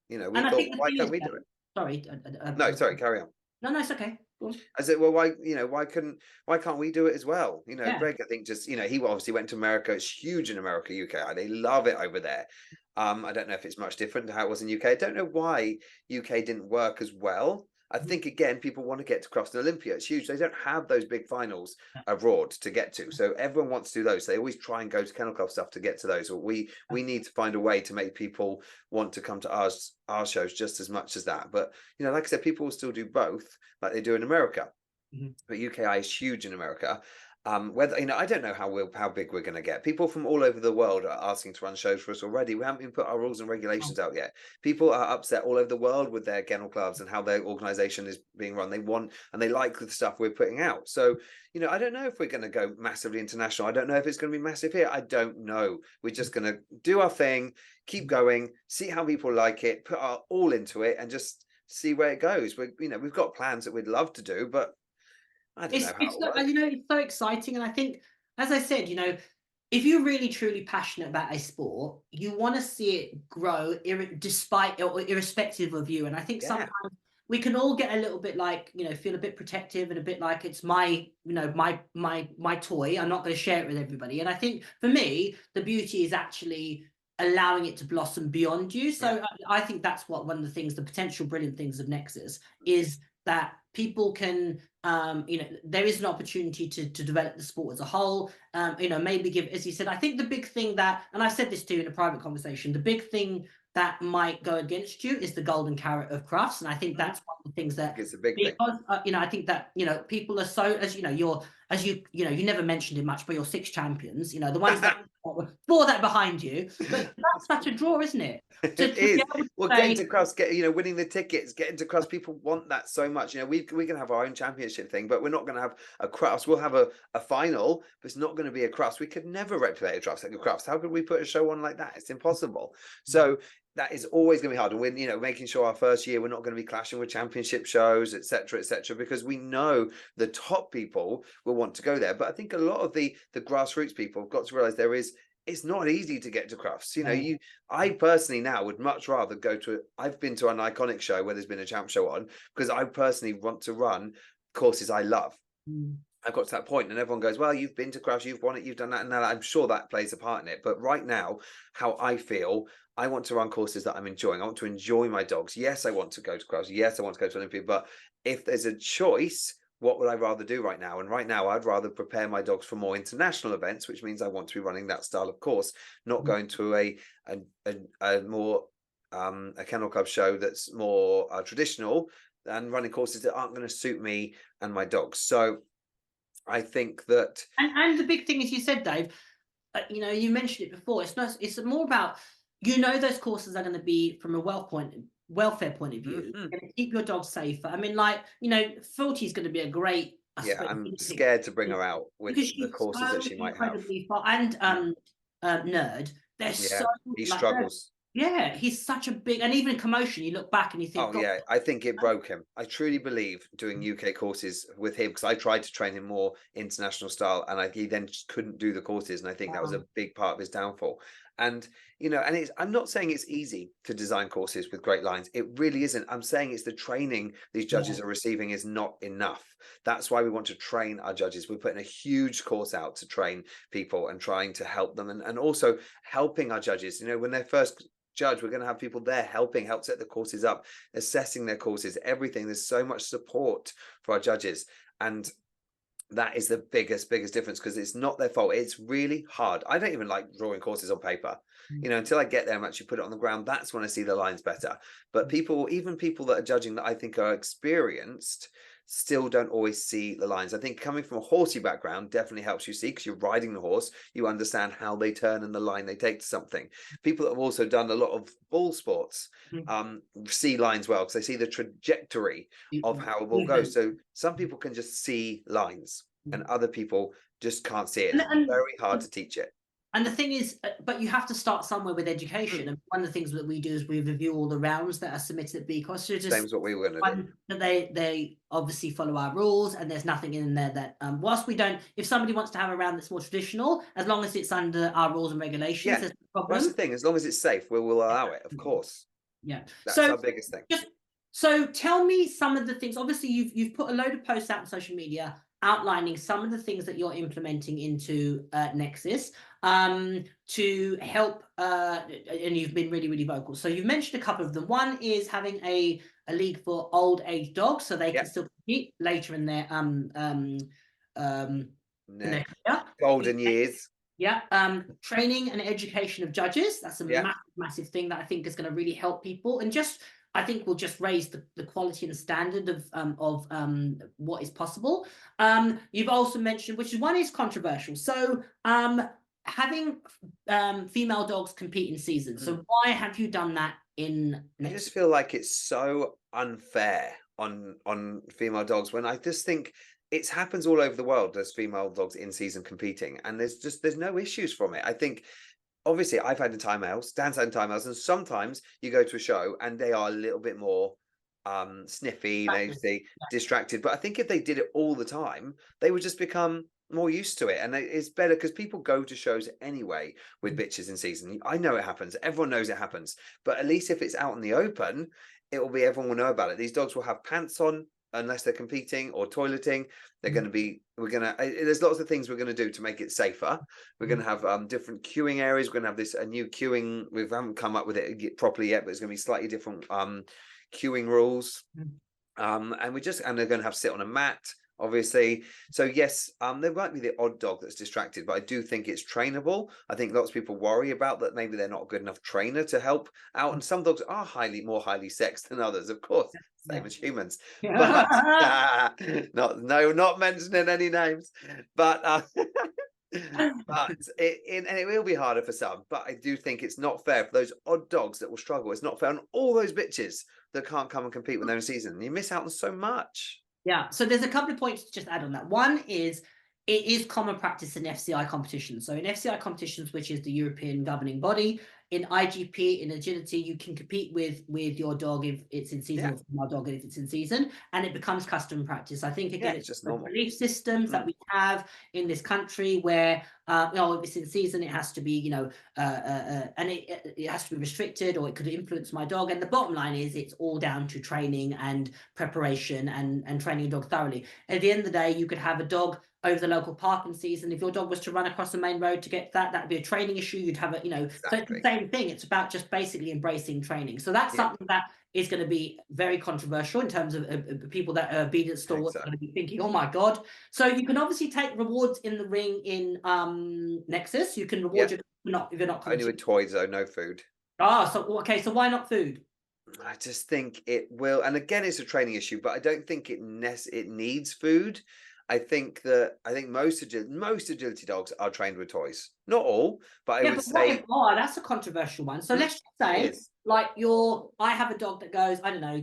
we and I thought, think the why thing can't is, we do it? sorry, No, sorry, carry on. no, no, it's okay. Go on. I said, well, why can't we do it as well? Yeah. Greg, I think just, he obviously went to America. It's huge in America, UK. They love it over there. I don't know if it's much different to how it was in UK. I don't know why UK didn't work as well. I think again, people want to get to Cross and Olympia. It's huge. They don't have those big finals abroad to get to. So everyone wants to do those. They always try and go to Kennel Club stuff to get to those. But we need to find a way to make people want to come to our shows just as much as that. But like I said, people will still do both, like they do in America. But UKI is huge in America. Whether I don't know how big we're going to get. People from all over the world are asking to run shows for us already. We haven't even put our rules and regulations out yet. People are upset all over the world with their kennel clubs and how their organization is being run. They want and they like the stuff we're putting out. So I don't know if we're going to go massively international. I don't know if it's going to be massive here. I don't know. We're just going to do our thing, keep going, see how people like it, put our all into it, and just see where it goes. We've got plans that we'd love to do, but I don't know how It's it'll so, work. it's so exciting, and I think, as I said, if you're really truly passionate about a sport, you want to see it grow, despite or irrespective of you. And I think Yeah. sometimes we can all get a little bit like, feel a bit protective and a bit like it's my, my toy. I'm not going to share it with everybody. And I think for me, the beauty is actually allowing it to blossom beyond you. So I think that's one of the things, the potential brilliant things of Nexus is that people can, there is an opportunity to develop the sport as a whole. Maybe give, as you said, I think the big thing that, and I've said this to you in a private conversation, the big thing that might go against you is the golden carrot of crufts. And I think that's one of the things that, it's a big thing. I think that, people are so, as you never mentioned it much, but you're 6 champions, the ones that, 4 that behind you, but that's such a draw, isn't it? It is. Well, getting to Crufts, winning the tickets, getting to Crufts, people want that so much. We can have our own championship thing, but we're not going to have a Crufts. We'll have a final, but it's not going to be a Crufts. We could never replicate a Crufts like a Crufts. How could we put a show on like that? It's impossible. So that is always going to be hard. And we're, making sure our first year we're not going to be clashing with championship shows, etc., because we know the top people will want to go there. But I think a lot of the grassroots people have got to realize it's not easy to get to Crufts. I personally now would much rather go to. I've been to an iconic show where there's been a champ show on because I personally want to run courses I love. I've got to that point and everyone goes, well, you've been to Crufts, you've won it, you've done that. And now I'm sure that plays a part in it. But right now, how I feel, I want to run courses that I'm enjoying. I want to enjoy my dogs. Yes, I want to go to Crufts. Yes, I want to go to Olympia. But if there's a choice, what would I rather do right now? And right now, I'd rather prepare my dogs for more international events, which means I want to be running that style of course, not going to a more a Kennel Club show that's more traditional and running courses that aren't going to suit me and my dogs. So I think that, and the big thing is, you said, Dave, you mentioned it before. It's more about, those courses are going to be from a welfare point of view, going to keep your dog safer. I mean, Filty is going to be a great. I'm scared to bring her out with the courses that she might have. And Nerd, they're so he struggles. Yeah, he's such a big, and even in commotion, you look back and you think, oh yeah, I think it broke him. I truly believe doing UK courses with him, because I tried to train him more international style, and he then just couldn't do the courses, and I think that was a big part of his downfall. And and I'm not saying it's easy to design courses with great lines. It really isn't. I'm saying it's the training these judges are receiving is not enough. That's why we want to train our judges. We're putting a huge course out to train people and trying to help them, and also helping our judges. When they're first judge, we're going to have people there help set the courses up, assessing their courses, everything. There's so much support for our judges, and that is the biggest difference, because it's not their fault. It's really hard. I don't even like drawing courses on paper, until I get there and actually put it on the ground. That's when I see the lines better. But even people that are judging that I think are experienced still don't always see the lines. I think coming from a horsey background definitely helps you see, because you're riding the horse, you understand how they turn and the line they take to something. People that have also done a lot of ball sports see lines well, because they see the trajectory of how a ball goes. So some people can just see lines and other people just can't see it. It's very hard to teach it. And the thing is, but you have to start somewhere with education. And one of the things that we do is we review all the rounds that are submitted at BCOS. So just Same as what we were going to do. that they obviously follow our rules, and there's nothing in there that whilst we don't, if somebody wants to have a round that's more traditional, as long as it's under our rules and regulations, there's no problem. That's the thing. As long as it's safe, we will allow it. Of course. Yeah. That's our biggest thing. So tell me some of the things. Obviously, you've put a load of posts out on social media outlining some of the things that you're implementing into Nexus to help, and you've been really, really vocal. So you've mentioned a couple of them. One is having a league for old age dogs, so they can still compete later in their golden years. Yeah. Training and education of judges. That's a massive, massive thing that I think is going to really help people, and just I think will just raise the quality and standard of what is possible. You've also mentioned, which is one is controversial. So having female dogs compete in seasons. So why have you done that in Nexus? I just feel like it's so unfair on female dogs, when I just think it happens all over the world. There's female dogs in season competing, and there's no issues from it. I think obviously I've had the timeouts, Dan's had timeouts, and sometimes you go to a show and they are a little bit more sniffy, they distracted. But I think if they did it all the time, they would just become more used to it, and it's better because people go to shows anyway with bitches in season. I know it happens, everyone knows it happens, but at least if it's out in the open, it will be, everyone will know about it. These dogs will have pants on unless they're competing or toileting. They're going to be, there's lots of things we're going to do to make it safer. We're going to have different queuing areas. We're going to have this a new queuing, we haven't come up with it properly yet, but it's going to be slightly different queuing rules. And they're going to have sit on a mat, obviously. So yes, there might be the odd dog that's distracted, but I do think it's trainable. I think lots of people worry about that maybe they're not a good enough trainer to help out, and some dogs are more highly sexed than others, of course, same as humans. But not mentioning any names, but it will be harder for some. But I do think it's not fair for those odd dogs that will struggle. It's not fair on all those bitches that can't come and compete when they're in season. You miss out on so much. Yeah, so there's a couple of points to just add on that. One is, it is common practice in FCI competitions. So in FCI competitions, which is the European governing body, in IGP, in agility, you can compete with your dog if it's in season, or female dog if it's in season, and it becomes custom practice. I think again, it's just normal belief systems that we have in this country where if it's in season, it has to be, and it has to be restricted, or it could influence my dog. And the bottom line is, it's all down to training and preparation and training a dog thoroughly. At the end of the day, you could have a dog over the local park in season. If your dog was to run across the main road to get that'd be a training issue. You'd have so it's the same thing. It's about just basically embracing training. So that's something that is going to be very controversial in terms of people that are obedient stalwarts are going to be thinking, oh my God. So you can obviously take rewards in the ring in Nexus. You can reward if you're not only with toys though, no food. So why not food? I just think it will, and again, it's a training issue, but I don't think it needs food. I think most agility dogs are trained with toys. Not all, but I would say that's a controversial one. So let's just say, like I have a dog that goes, I don't know,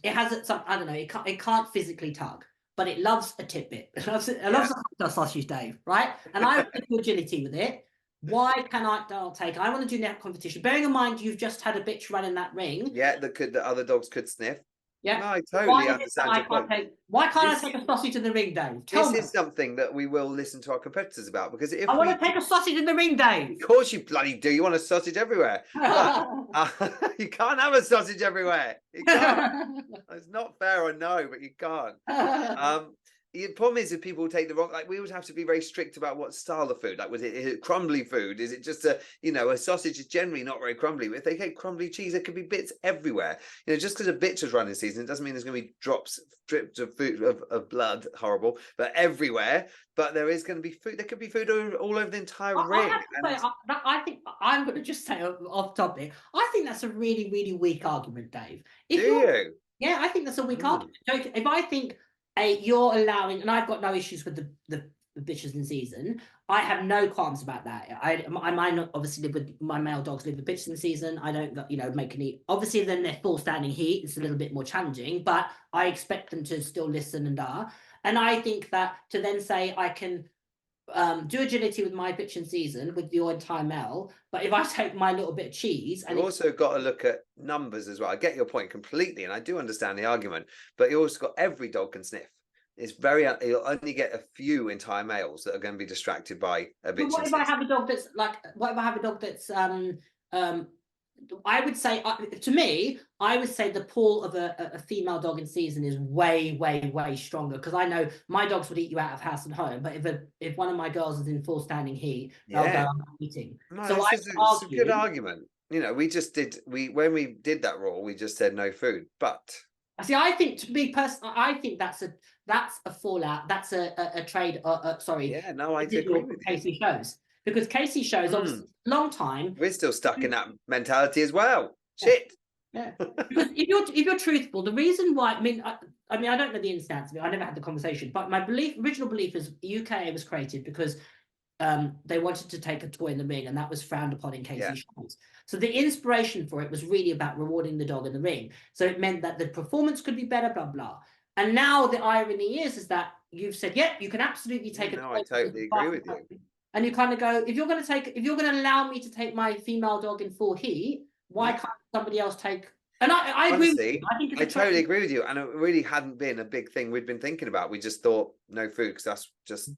it has some, I don't know, it can't physically tug, but it loves a tidbit. It loves a sausage, Dave, right? And I want to do agility with it. Why can I'll take? I want to do net competition. Bearing in mind you've just had a bitch run in that ring. Yeah, the other dogs could sniff. Yeah, no, I totally understand. Why can't I take a sausage in the ring, Dave? This is something that we will listen to our competitors about, because if I want to take a sausage in the ring, Dave. Of course you bloody do. You want a sausage everywhere. But, you can't have a sausage everywhere. You can't. It's not fair, I know, but you can't. The problem is if people take the wrong, like we would have to be very strict about what style of food. Like, is it crumbly food? Is it just a sausage is generally not very crumbly. But if they get crumbly cheese, there could be bits everywhere. Just because a bitch is running season, it doesn't mean there's going to be drips of food of blood, horrible, but everywhere. But there is going to be food. There could be food all over the entire ring. I think I'm going to just say off topic. I think that's a really, really weak argument, Dave. Do you? Yeah, I think that's a weak argument. If I think you're allowing, and I've got no issues with the bitches in season. I have no qualms about that. I might not obviously live with my male dogs, live with bitches in season. I don't, make any. Obviously, then they're full standing heat. It's a little bit more challenging, but I expect them to still listen and And I think that to then say I can do agility with my bitch in season with your entire male, but if I take my little bit of cheese and You've also got to look at numbers as well. I get your point completely, and I do understand the argument, but you also got every dog can sniff. It's very, you'll only get a few entire males that are going to be distracted by a bitch. But what if I have a dog that's like, what if I have a dog that's I would say, to me, I would say the pull of a female dog in season is way, way, way stronger, because I know my dogs would eat you out of house and home, but if one of my girls is in full standing heat, they'll go, I'm not eating. No, So I it's a good argument. You know, when we did that rule, we just said no food. But see, I think, to be personal, I think that's a fallout. That's a trade. Sorry. Yeah, no, I agree with Casey shows, because Casey shows obviously a long time. We're still stuck in that mentality as well. Shit. Yeah. Because if you're truthful, the reason why, I mean, I don't know the ins and outs of it. I never had the conversation, but my original belief is UK was created because they wanted to take a toy in the ring, and that was frowned upon in Casey shows. So the inspiration for it was really about rewarding the dog in the ring. So it meant that the performance could be better, blah blah. And now the irony is that you've said, yeah, you can absolutely take a toy. I totally agree with you. And you kind of go, if you're going to allow me to take my female dog in full heat, why can't somebody else take? And I agree with you. I totally agree with you. And it really hadn't been a big thing we'd been thinking about. We just thought no food, because that's just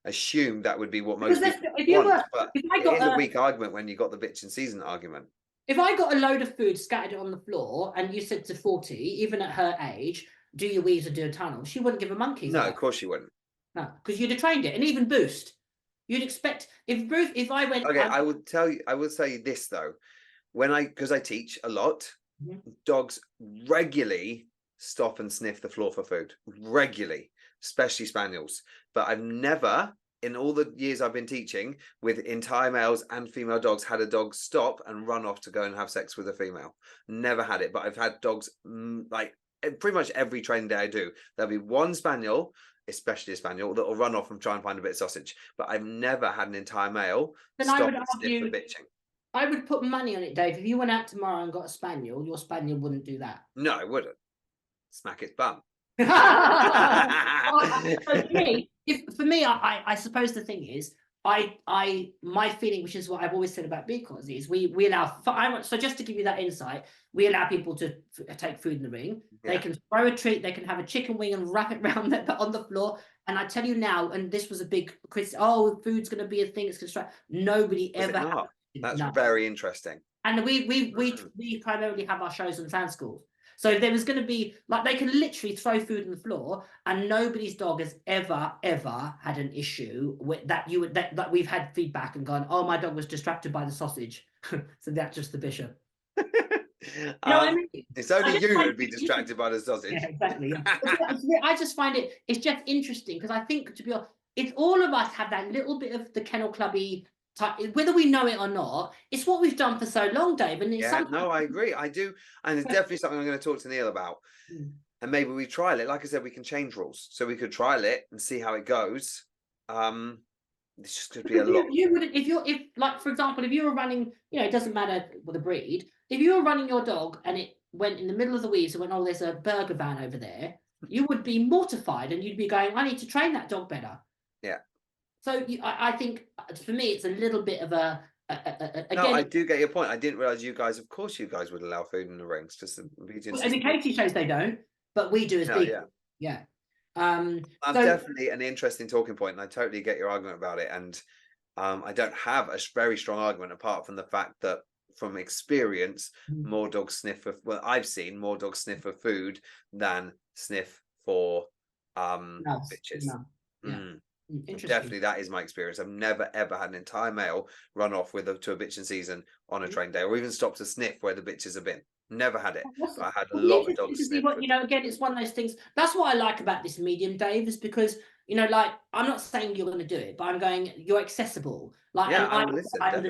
assumed that would be what most people want. But it is a weak argument when you got the bitch in season argument. If I got a load of food, scattered it on the floor, and you said to 40, even at her age, do your weaves or do a tunnel, she wouldn't give a monkey's. No, of course she wouldn't. No, because you'd have trained it. And even Boost, you'd expect, if I went. Okay, I would say this though. Because I teach a lot, dogs regularly stop and sniff the floor for food, regularly, especially spaniels. But I've never, in all the years I've been teaching, with entire males and female dogs, had a dog stop and run off to go and have sex with a female. Never had it. But I've had dogs, like pretty much every training day I do, there'll be one spaniel, especially a spaniel, that will run off and try and find a bit of sausage. But I've never had an entire male stop and sniff for bitching. I would put money on it, Dave. If you went out tomorrow and got a spaniel, your spaniel wouldn't do that. No, it wouldn't. Smack its bum. For me, I suppose the thing is, my feeling, which is what I've always said about BCOS, is we allow. So just to give you that insight, we allow people to take food in the ring. They can throw a treat. They can have a chicken wing and wrap it around on the floor. And I tell you now, and this was a big quiz. Oh, food's going to be a thing. It's going to nobody ever. That's very interesting. And we primarily have our shows in fan schools. So if there was going to be, like, they can literally throw food on the floor, and nobody's dog has ever had an issue with that. That we've had feedback and gone, oh, my dog was distracted by the sausage. So that's just the bishop. You know what I mean? It's only you who would be distracted by the sausage. Yeah, exactly. Yeah. I just find it's just interesting, because I think, to be honest, it's all of us have that little bit of the kennel clubby type, whether we know it or not. It's what we've done for so long, Dave. And I agree. I do, and it's definitely something I'm going to talk to Neil about. And maybe we trial it. Like I said, we can change rules, so we could trial it and see how it goes. This just could be a lot. If like, for example, if you were running, it doesn't matter with a breed. If you were running your dog and it went in the middle of the weeds and went, oh, there's a burger van over there, you would be mortified, and you'd be going, I need to train that dog better. Yeah. So I think, for me, it's a little bit of again, no, I do get your point. I didn't realize of course you guys would allow food in the rings. Just as in Katie shows they don't, but we do as people. Yeah. That's definitely an interesting talking point, and I totally get your argument about it. And I don't have a very strong argument, apart from the fact that, from experience, more dogs sniff for, I've seen more dogs sniff for food than sniff for bitches. No. Definitely, that is my experience. I've never ever had an entire male run off to a bitch in season on a train day, or even stop to sniff where the bitches have been. Never had it. I had a lot of dogs sniff. Again, it's one of those things. That's what I like about this medium, Dave, is because, like, I'm not saying you're going to do it, but I'm going, you're accessible. Like, I'm the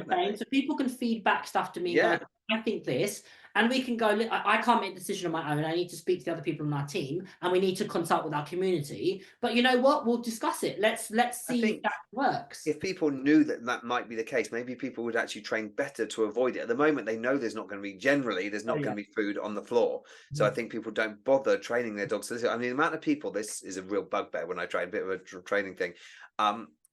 same. So people can feed back stuff to me. Yeah. Like, I think this. And we can go, I can't make a decision on my own. I need to speak to the other people on our team, and we need to consult with our community. But you know what? We'll discuss it. Let's see if that works. If people knew that might be the case, maybe people would actually train better to avoid it. At the moment, they know there's not going to be going to be food on the floor. So I think people don't bother training their dogs. I mean, the amount of people, this is a real bugbear when I try a bit of a training thing.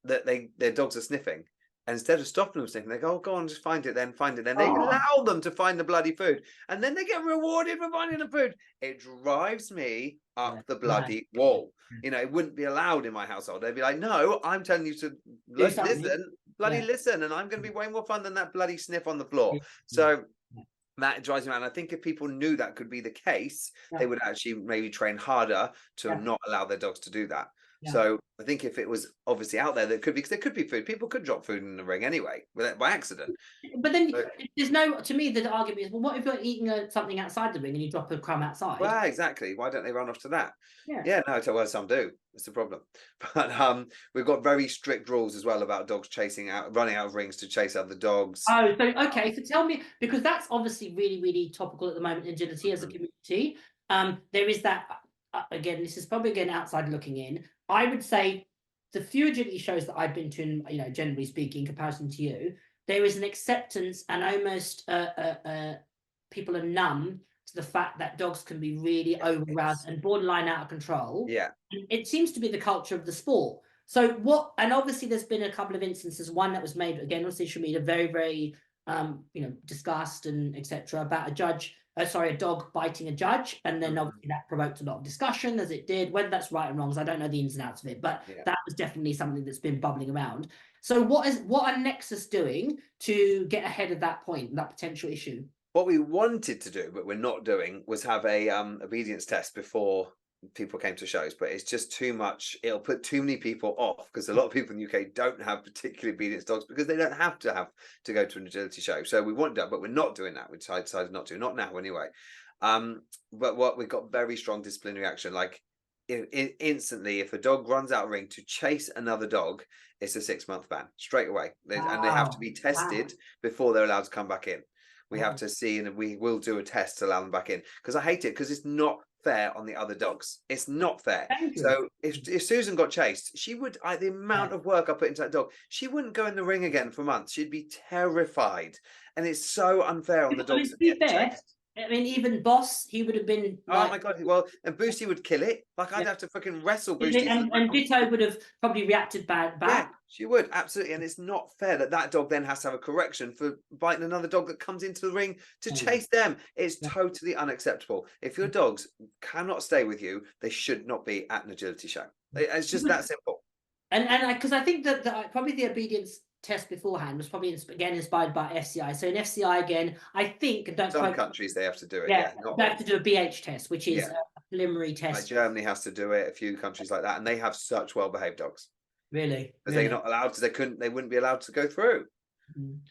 that their dogs are sniffing. And instead of stopping them sniffing, they go, "Oh, go on, just find it then, find it then." They Oh, allow them to find the bloody food, and then they get rewarded for finding the food. It drives me yeah, up the right. bloody wall. Yeah. You know, it wouldn't be allowed in my household. They'd be like, "No, I'm telling you to Do something. listen, bloody Yeah. listen, and I'm going to be way more fun than that bloody sniff on the floor." Yeah. So Yeah. that drives me around. I think if people knew that could be the case, Yeah. they would actually maybe train harder to Yeah. not allow their dogs to do that. Yeah. So I think if it was obviously out there, there could be, because there could be food. People could drop food in the ring anyway, by accident. But then So, there's no, to me, the argument is, well, what if you're eating something outside the ring and you drop a crumb outside? well, exactly. Why don't they run off to that? Yeah. Yeah, no, well, some do. That's the problem. But we've got very strict rules as well about dogs running out of rings to chase other dogs. Oh, so okay. So tell me, because that's obviously really, really topical at the moment in agility as a community. There is that again. This is probably again outside looking in. I would say the few agility shows that I've been to, you know, generally speaking, in comparison to you, there is an acceptance and almost people are numb to the fact that dogs can be really over-aroused and borderline out of control. Yeah. It seems to be the culture of the sport. So what, and obviously there's been a couple of instances, one that was made again on social media, very, very, you know, discussed and etc. about a dog biting a judge. And then obviously that provoked a lot of discussion as it did, whether that's right or wrong, because I don't know the ins and outs of it, but that was definitely something that's been bubbling around. So what are Nexus doing to get ahead of that point, that potential issue? What we wanted to do, but we're not doing, was have a obedience test before people came to shows, but it's just too much. It'll put too many people off, because a lot of people in the UK don't have particularly obedience dogs because they don't have to go to an agility show. So we want that, but we're not doing that. We decided not to, not now anyway. But what we've got very strong disciplinary action. Like instantly, if a dog runs out of ring to chase another dog, it's a 6-month ban straight away, and they have to be tested before they're allowed to come back in. We have to see, and we will do a test to allow them back in, because I hate it, because it's not fair on the other dogs. It's not fair. So if Susan got chased, she would, the amount of work I put into that dog, she wouldn't go in the ring again for months. She'd be terrified, and it's so unfair on the dogs. To be fair, I mean, even Boss, he would have been. Oh my god! Well, and Boosty would kill it. Like I'd have to fucking wrestle Boosty. And Ditto would have probably reacted back. Yeah, she would, absolutely. And it's not fair that dog then has to have a correction for biting another dog that comes into the ring to chase them. It's totally unacceptable. If your dogs cannot stay with you, they should not be at an agility show. It's just that simple. And because I think that probably the obedience test beforehand was probably again inspired by FCI. So in FCI again, I think, and don't some quote, countries they have to do it. they have to do a BH test, which is a preliminary test. Like Germany has to do it. A few countries like that, and they have such well-behaved dogs. Really? Because they're not allowed to. They wouldn't be allowed to go through.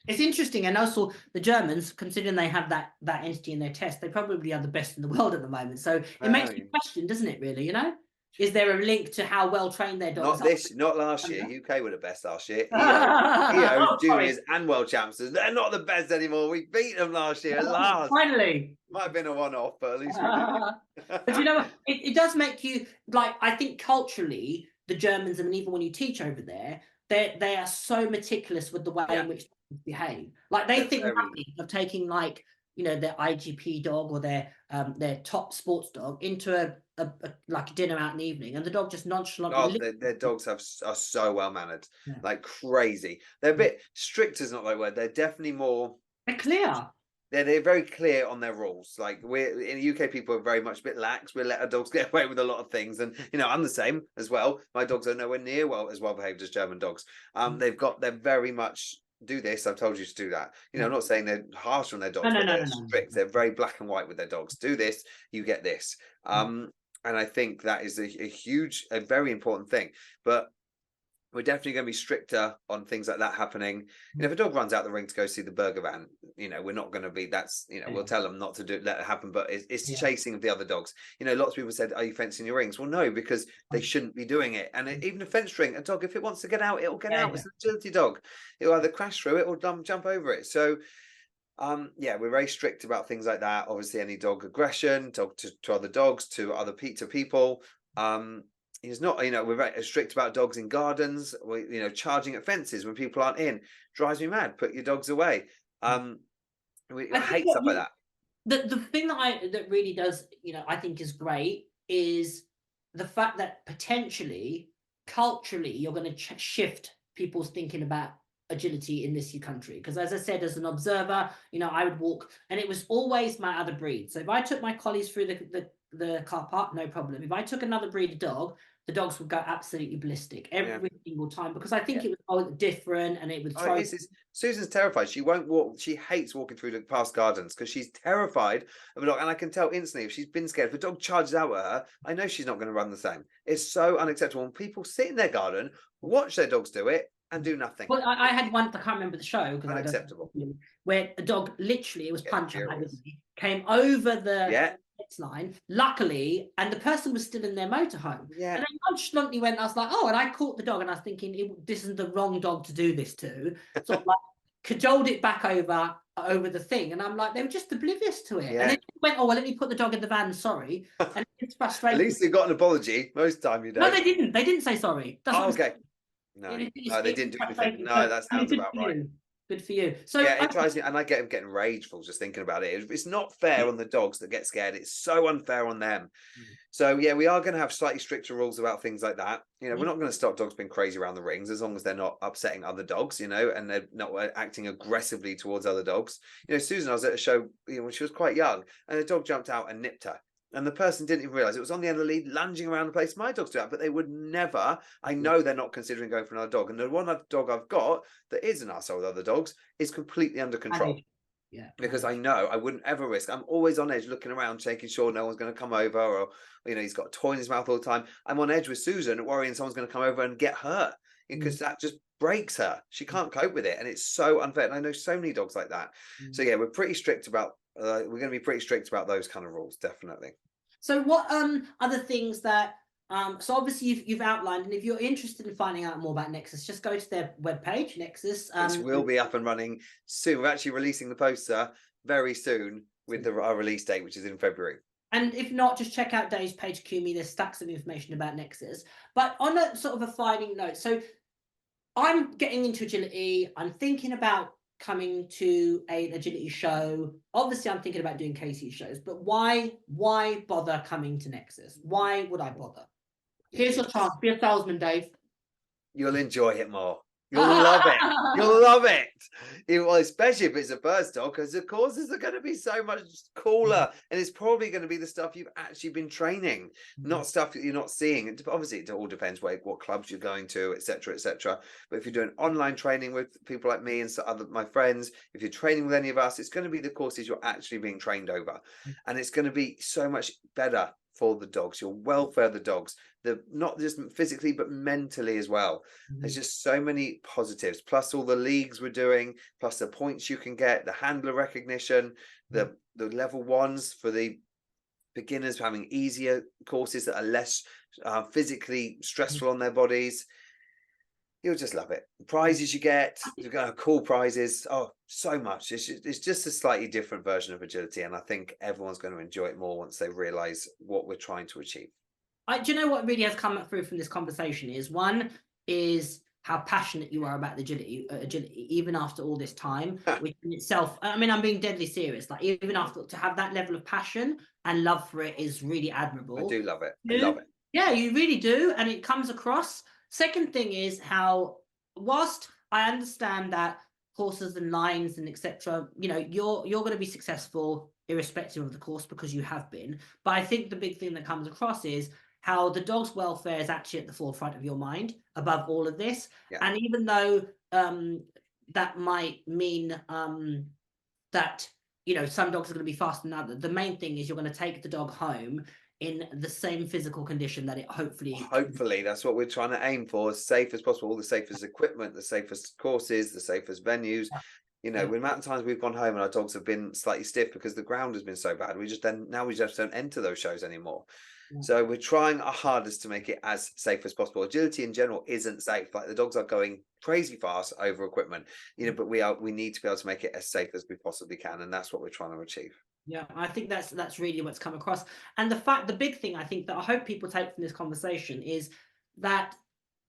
It's interesting, and also the Germans, considering they have that entity in their test, they probably are the best in the world at the the moment. So it makes you question, doesn't it? Really, you know. Is there a link to how well trained their dogs are? Not last year. UK were the best last year. EO juniors and world champs. They're not the best anymore. We beat them last year. Last. Finally. Might have been a one-off, but at least we did. But you know what? It does make you, like, I think culturally, the Germans, I mean, even when you teach over there, they are so meticulous with the way in which they behave. Like, they think nothing of taking, like, you know, their IGP dog or their top sports dog into a like a dinner out in the evening, and the dog just nonchalantly. Oh, their dogs are so well mannered, like crazy. They're a bit strict, is not the right word. They're definitely more. They're clear. They're very clear on their rules. Like we're in the UK, people are very much a bit lax. We let our dogs get away with a lot of things, and you know I'm the same as well. My dogs are nowhere near as well behaved as German dogs. They're very much. Do this, I've told you to do that. You know, I'm not saying they're harsh on their dogs, but they're strict. They're very black and white with their dogs. Do this, you get this. And I think that is a very important thing. But we're definitely going to be stricter on things like that happening. You know, if a dog runs out the ring to go see the burger van, you know, we're not going to be. That's, you know, we'll tell them not to let it happen. But it's chasing of the other dogs. You know, lots of people said, "Are you fencing your rings?" Well, no, because they shouldn't be doing it. And even a fence ring, a dog, if it wants to get out, it'll get out. It's an agility dog. It'll either crash through it or jump over it. So, we're very strict about things like that. Obviously, any dog aggression, to other dogs, to people. It's not, you know, we're very strict about dogs in gardens. You know, charging at fences when people aren't in drives me mad. Put your dogs away. I hate stuff like that. The thing that really does, you know, I think is great is the fact that potentially culturally you're going to shift people's thinking about agility in this country. Because as I said, as an observer, you know, I would walk, and it was always my other breed. So if I took my collies through the car park, no problem. If I took another breed of dog, the dogs would go absolutely ballistic every single time, because I think it was all different, and it would throw. Susan's terrified. She won't walk. She hates walking through the past gardens because she's terrified of a dog. And I can tell instantly if she's been scared. If a dog charges out at her, I know she's not going to run the same. It's so unacceptable. When people sit in their garden, watch their dogs do it, and do nothing. Well, I had one, I can't remember the show, because Unacceptable. where a dog literally, it was punch came over the line, luckily, and the person was still in their motorhome. And then nonchalantly went, I was like, oh, and I caught the dog, and I was thinking, this is the wrong dog to do this to. So I like cajoled it back over the thing, and I'm like, they were just oblivious to it. And then went, oh well, let me put the dog in the van, sorry. And it's frustrating. At least they got an apology. Most time you don't. No, they didn't. They didn't say sorry. That's okay. No, they didn't do anything. No, that sounds about right. Good for you. So it drives me, and I get getting rageful just thinking about it. It's not fair on the dogs that get scared. It's so unfair on them. So yeah, we are going to have slightly stricter rules about things like that. You know, we're not going to stop dogs being crazy around the rings, as long as they're not upsetting other dogs, you know, and they're not acting aggressively towards other dogs. You know, Susan, I was at a show, you know, when she was quite young, and a dog jumped out and nipped her. And the person didn't even realize it was on the end of the lead, lunging around the place. My dogs do that, but they would never. I know they're not considering going for another dog. And the one dog I've got that is an arsehole with other dogs is completely under control. Because I know I wouldn't ever risk. I'm always on edge, looking around, making sure no one's going to come over, or you know, he's got a toy in his mouth all the time. I'm on edge with Susan, worrying someone's going to come over and get her, because that just breaks her. She can't cope with it, and it's so unfair. And I know so many dogs like that. So yeah, we're pretty strict about. We're going to be pretty strict about those kind of rules, definitely. So what other things that so obviously you've outlined, and if you're interested in finding out more about Nexus, just go to their webpage, Nexus. Which will be up and running soon. We're actually releasing the poster very soon with our release date, which is in February. And if not, just check out Dave's page, QME. There's stacks of information about Nexus. But on a sort of a final note, so I'm getting into agility. I'm thinking about coming to an agility show. Obviously I'm thinking about doing KC shows, but why bother coming to Nexus? Why would I bother? Here's your chance. Be a salesman, Dave. You'll enjoy it more. You'll love it. You'll love it. Well, especially if it's a birth dog, because the courses are going to be so much cooler, and it's probably going to be the stuff you've actually been training, not stuff that you're not seeing. Obviously, it all depends what clubs you're going to, etc., etc. But if you're doing online training with people like me and my friends, if you're training with any of us, it's going to be the courses you're actually being trained over, and it's going to be so much better for the dogs. You'll welfare the dogs, not just physically but mentally as well. There's just so many positives, plus all the leagues we're doing, plus the points you can get, the handler recognition, the level ones for the beginners, having easier courses that are less physically stressful on their bodies. You'll just love it. The prizes you get, you've got cool prizes. Oh, so much. It's just a slightly different version of agility, and I think everyone's going to enjoy it more once they realize what we're trying to achieve. Do you know what really has come through from this conversation is, one is how passionate you are about the agility even after all this time, which in itself, I mean, I'm being deadly serious. Like, even after, to have that level of passion and love for it is really admirable. I do love it. I love it. Yeah, you really do, and it comes across. Second thing is how, whilst I understand that courses and lines and etc., you know, you're going to be successful irrespective of the course, because you have been. But I think the big thing that comes across is how the dog's welfare is actually at the forefront of your mind above all of this. And even though that might mean that, you know, some dogs are going to be faster than others, the main thing is you're going to take the dog home in the same physical condition that it hopefully that's what we're trying to aim for, as safe as possible, all the safest equipment, the safest courses, the safest venues. You know, the amount of times we've gone home and our dogs have been slightly stiff because the ground has been so bad, we just don't enter those shows anymore. So we're trying our hardest to make it as safe as possible. Agility in general isn't safe. Like, the dogs are going crazy fast over equipment, you know, but we need to be able to make it as safe as we possibly can, and that's what we're trying to achieve. Yeah, I think that's really what's come across. And the big thing I think that I hope people take from this conversation is that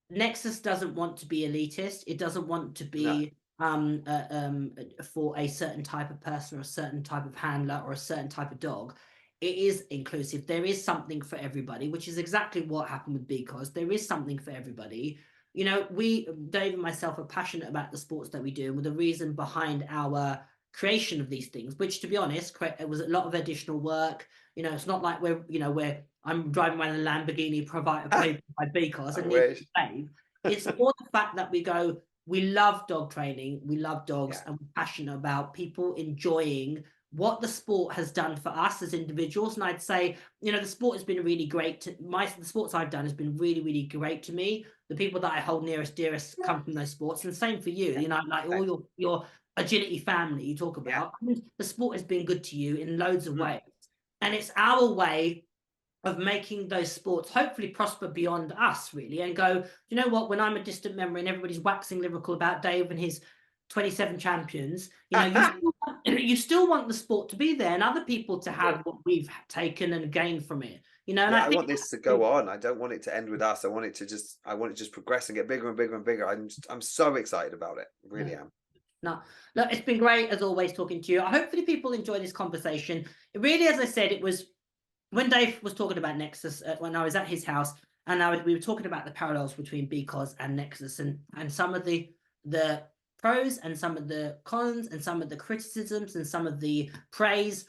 Nexus doesn't want to be elitist. It doesn't want to be for a certain type of person or a certain type of handler or a certain type of dog. It is inclusive. There is something for everybody, which is exactly what happened with BCOS. There is something for everybody. you know, Dave and myself are passionate about the sports that we do, and with the reason behind our creation of these things, which, to be honest, it was a lot of additional work. You know, it's not like where I'm driving around in a Lamborghini provided by BCOS I and neither wish. is Dave. It's more the fact that we love dog training, we love dogs, Yeah. and we're passionate about people enjoying what the sport has done for us as individuals. And I'd say, you know, the sport has been really great. The sports I've done has been really, really great to me. The people that I hold nearest, dearest come from those sports, and same for you. You know, like all your agility family you talk about. I mean, the sport has been good to you in loads of ways, and it's our way of making those sports hopefully prosper beyond us, really, and go, you know what, when I'm a distant memory and everybody's waxing lyrical about Dave and his 27 champions, you know, you still want the sport to be there and other people to have what we've taken and gained from it, you know. And Yeah, I I think want this to go on. I don't want it to end with us. I want it to just progress and get bigger and bigger and bigger. I'm so excited about it. I really am. No, look, it's been great as always talking to you. Hopefully people enjoy this conversation. It really, as I said, it was when Dave was talking about Nexus, when I was at his house, and we were talking about the parallels between BCOS and Nexus, and some of the pros and some of the cons and some of the criticisms and some of the praise.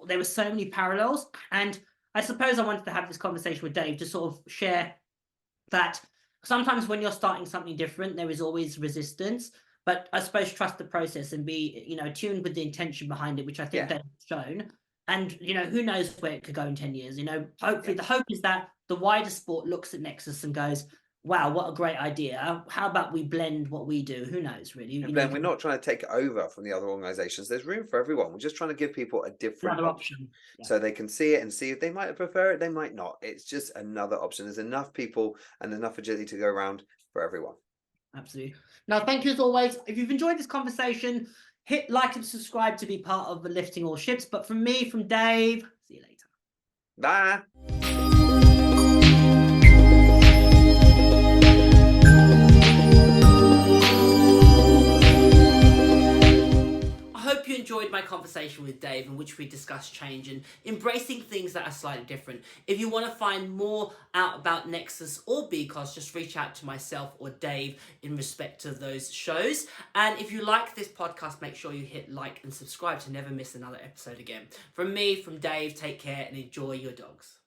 There were so many parallels, and I suppose I wanted to have this conversation with Dave to sort of share that sometimes when you're starting something different, there is always resistance. But I suppose trust the process and be, you know, tuned with the intention behind it, which I think Dave's shown. And, you know, who knows where it could go in 10 years? You know, hopefully the hope is that the wider sport looks at Nexus and goes, wow, what a great idea. How about we blend what we do? Who knows, really? You know, We're not trying to take it over from the other organizations. There's room for everyone. We're just trying to give people a different another option. option. So they can see it and see if they might prefer it, they might not. It's just another option. There's enough people and enough agility to go around for everyone. Absolutely. Now, thank you as always. If you've enjoyed this conversation, hit like and subscribe to be part of the Lifting All Ships. But from me, from Dave, see you later. Bye. I hope you enjoyed my conversation with Dave, in which we discussed change and embracing things that are slightly different. If you want to find more out about Nexus or BCOS, just reach out to myself or Dave in respect to those shows. And if you like this podcast, make sure you hit like and subscribe to never miss another episode again. From me, from Dave, take care and enjoy your dogs.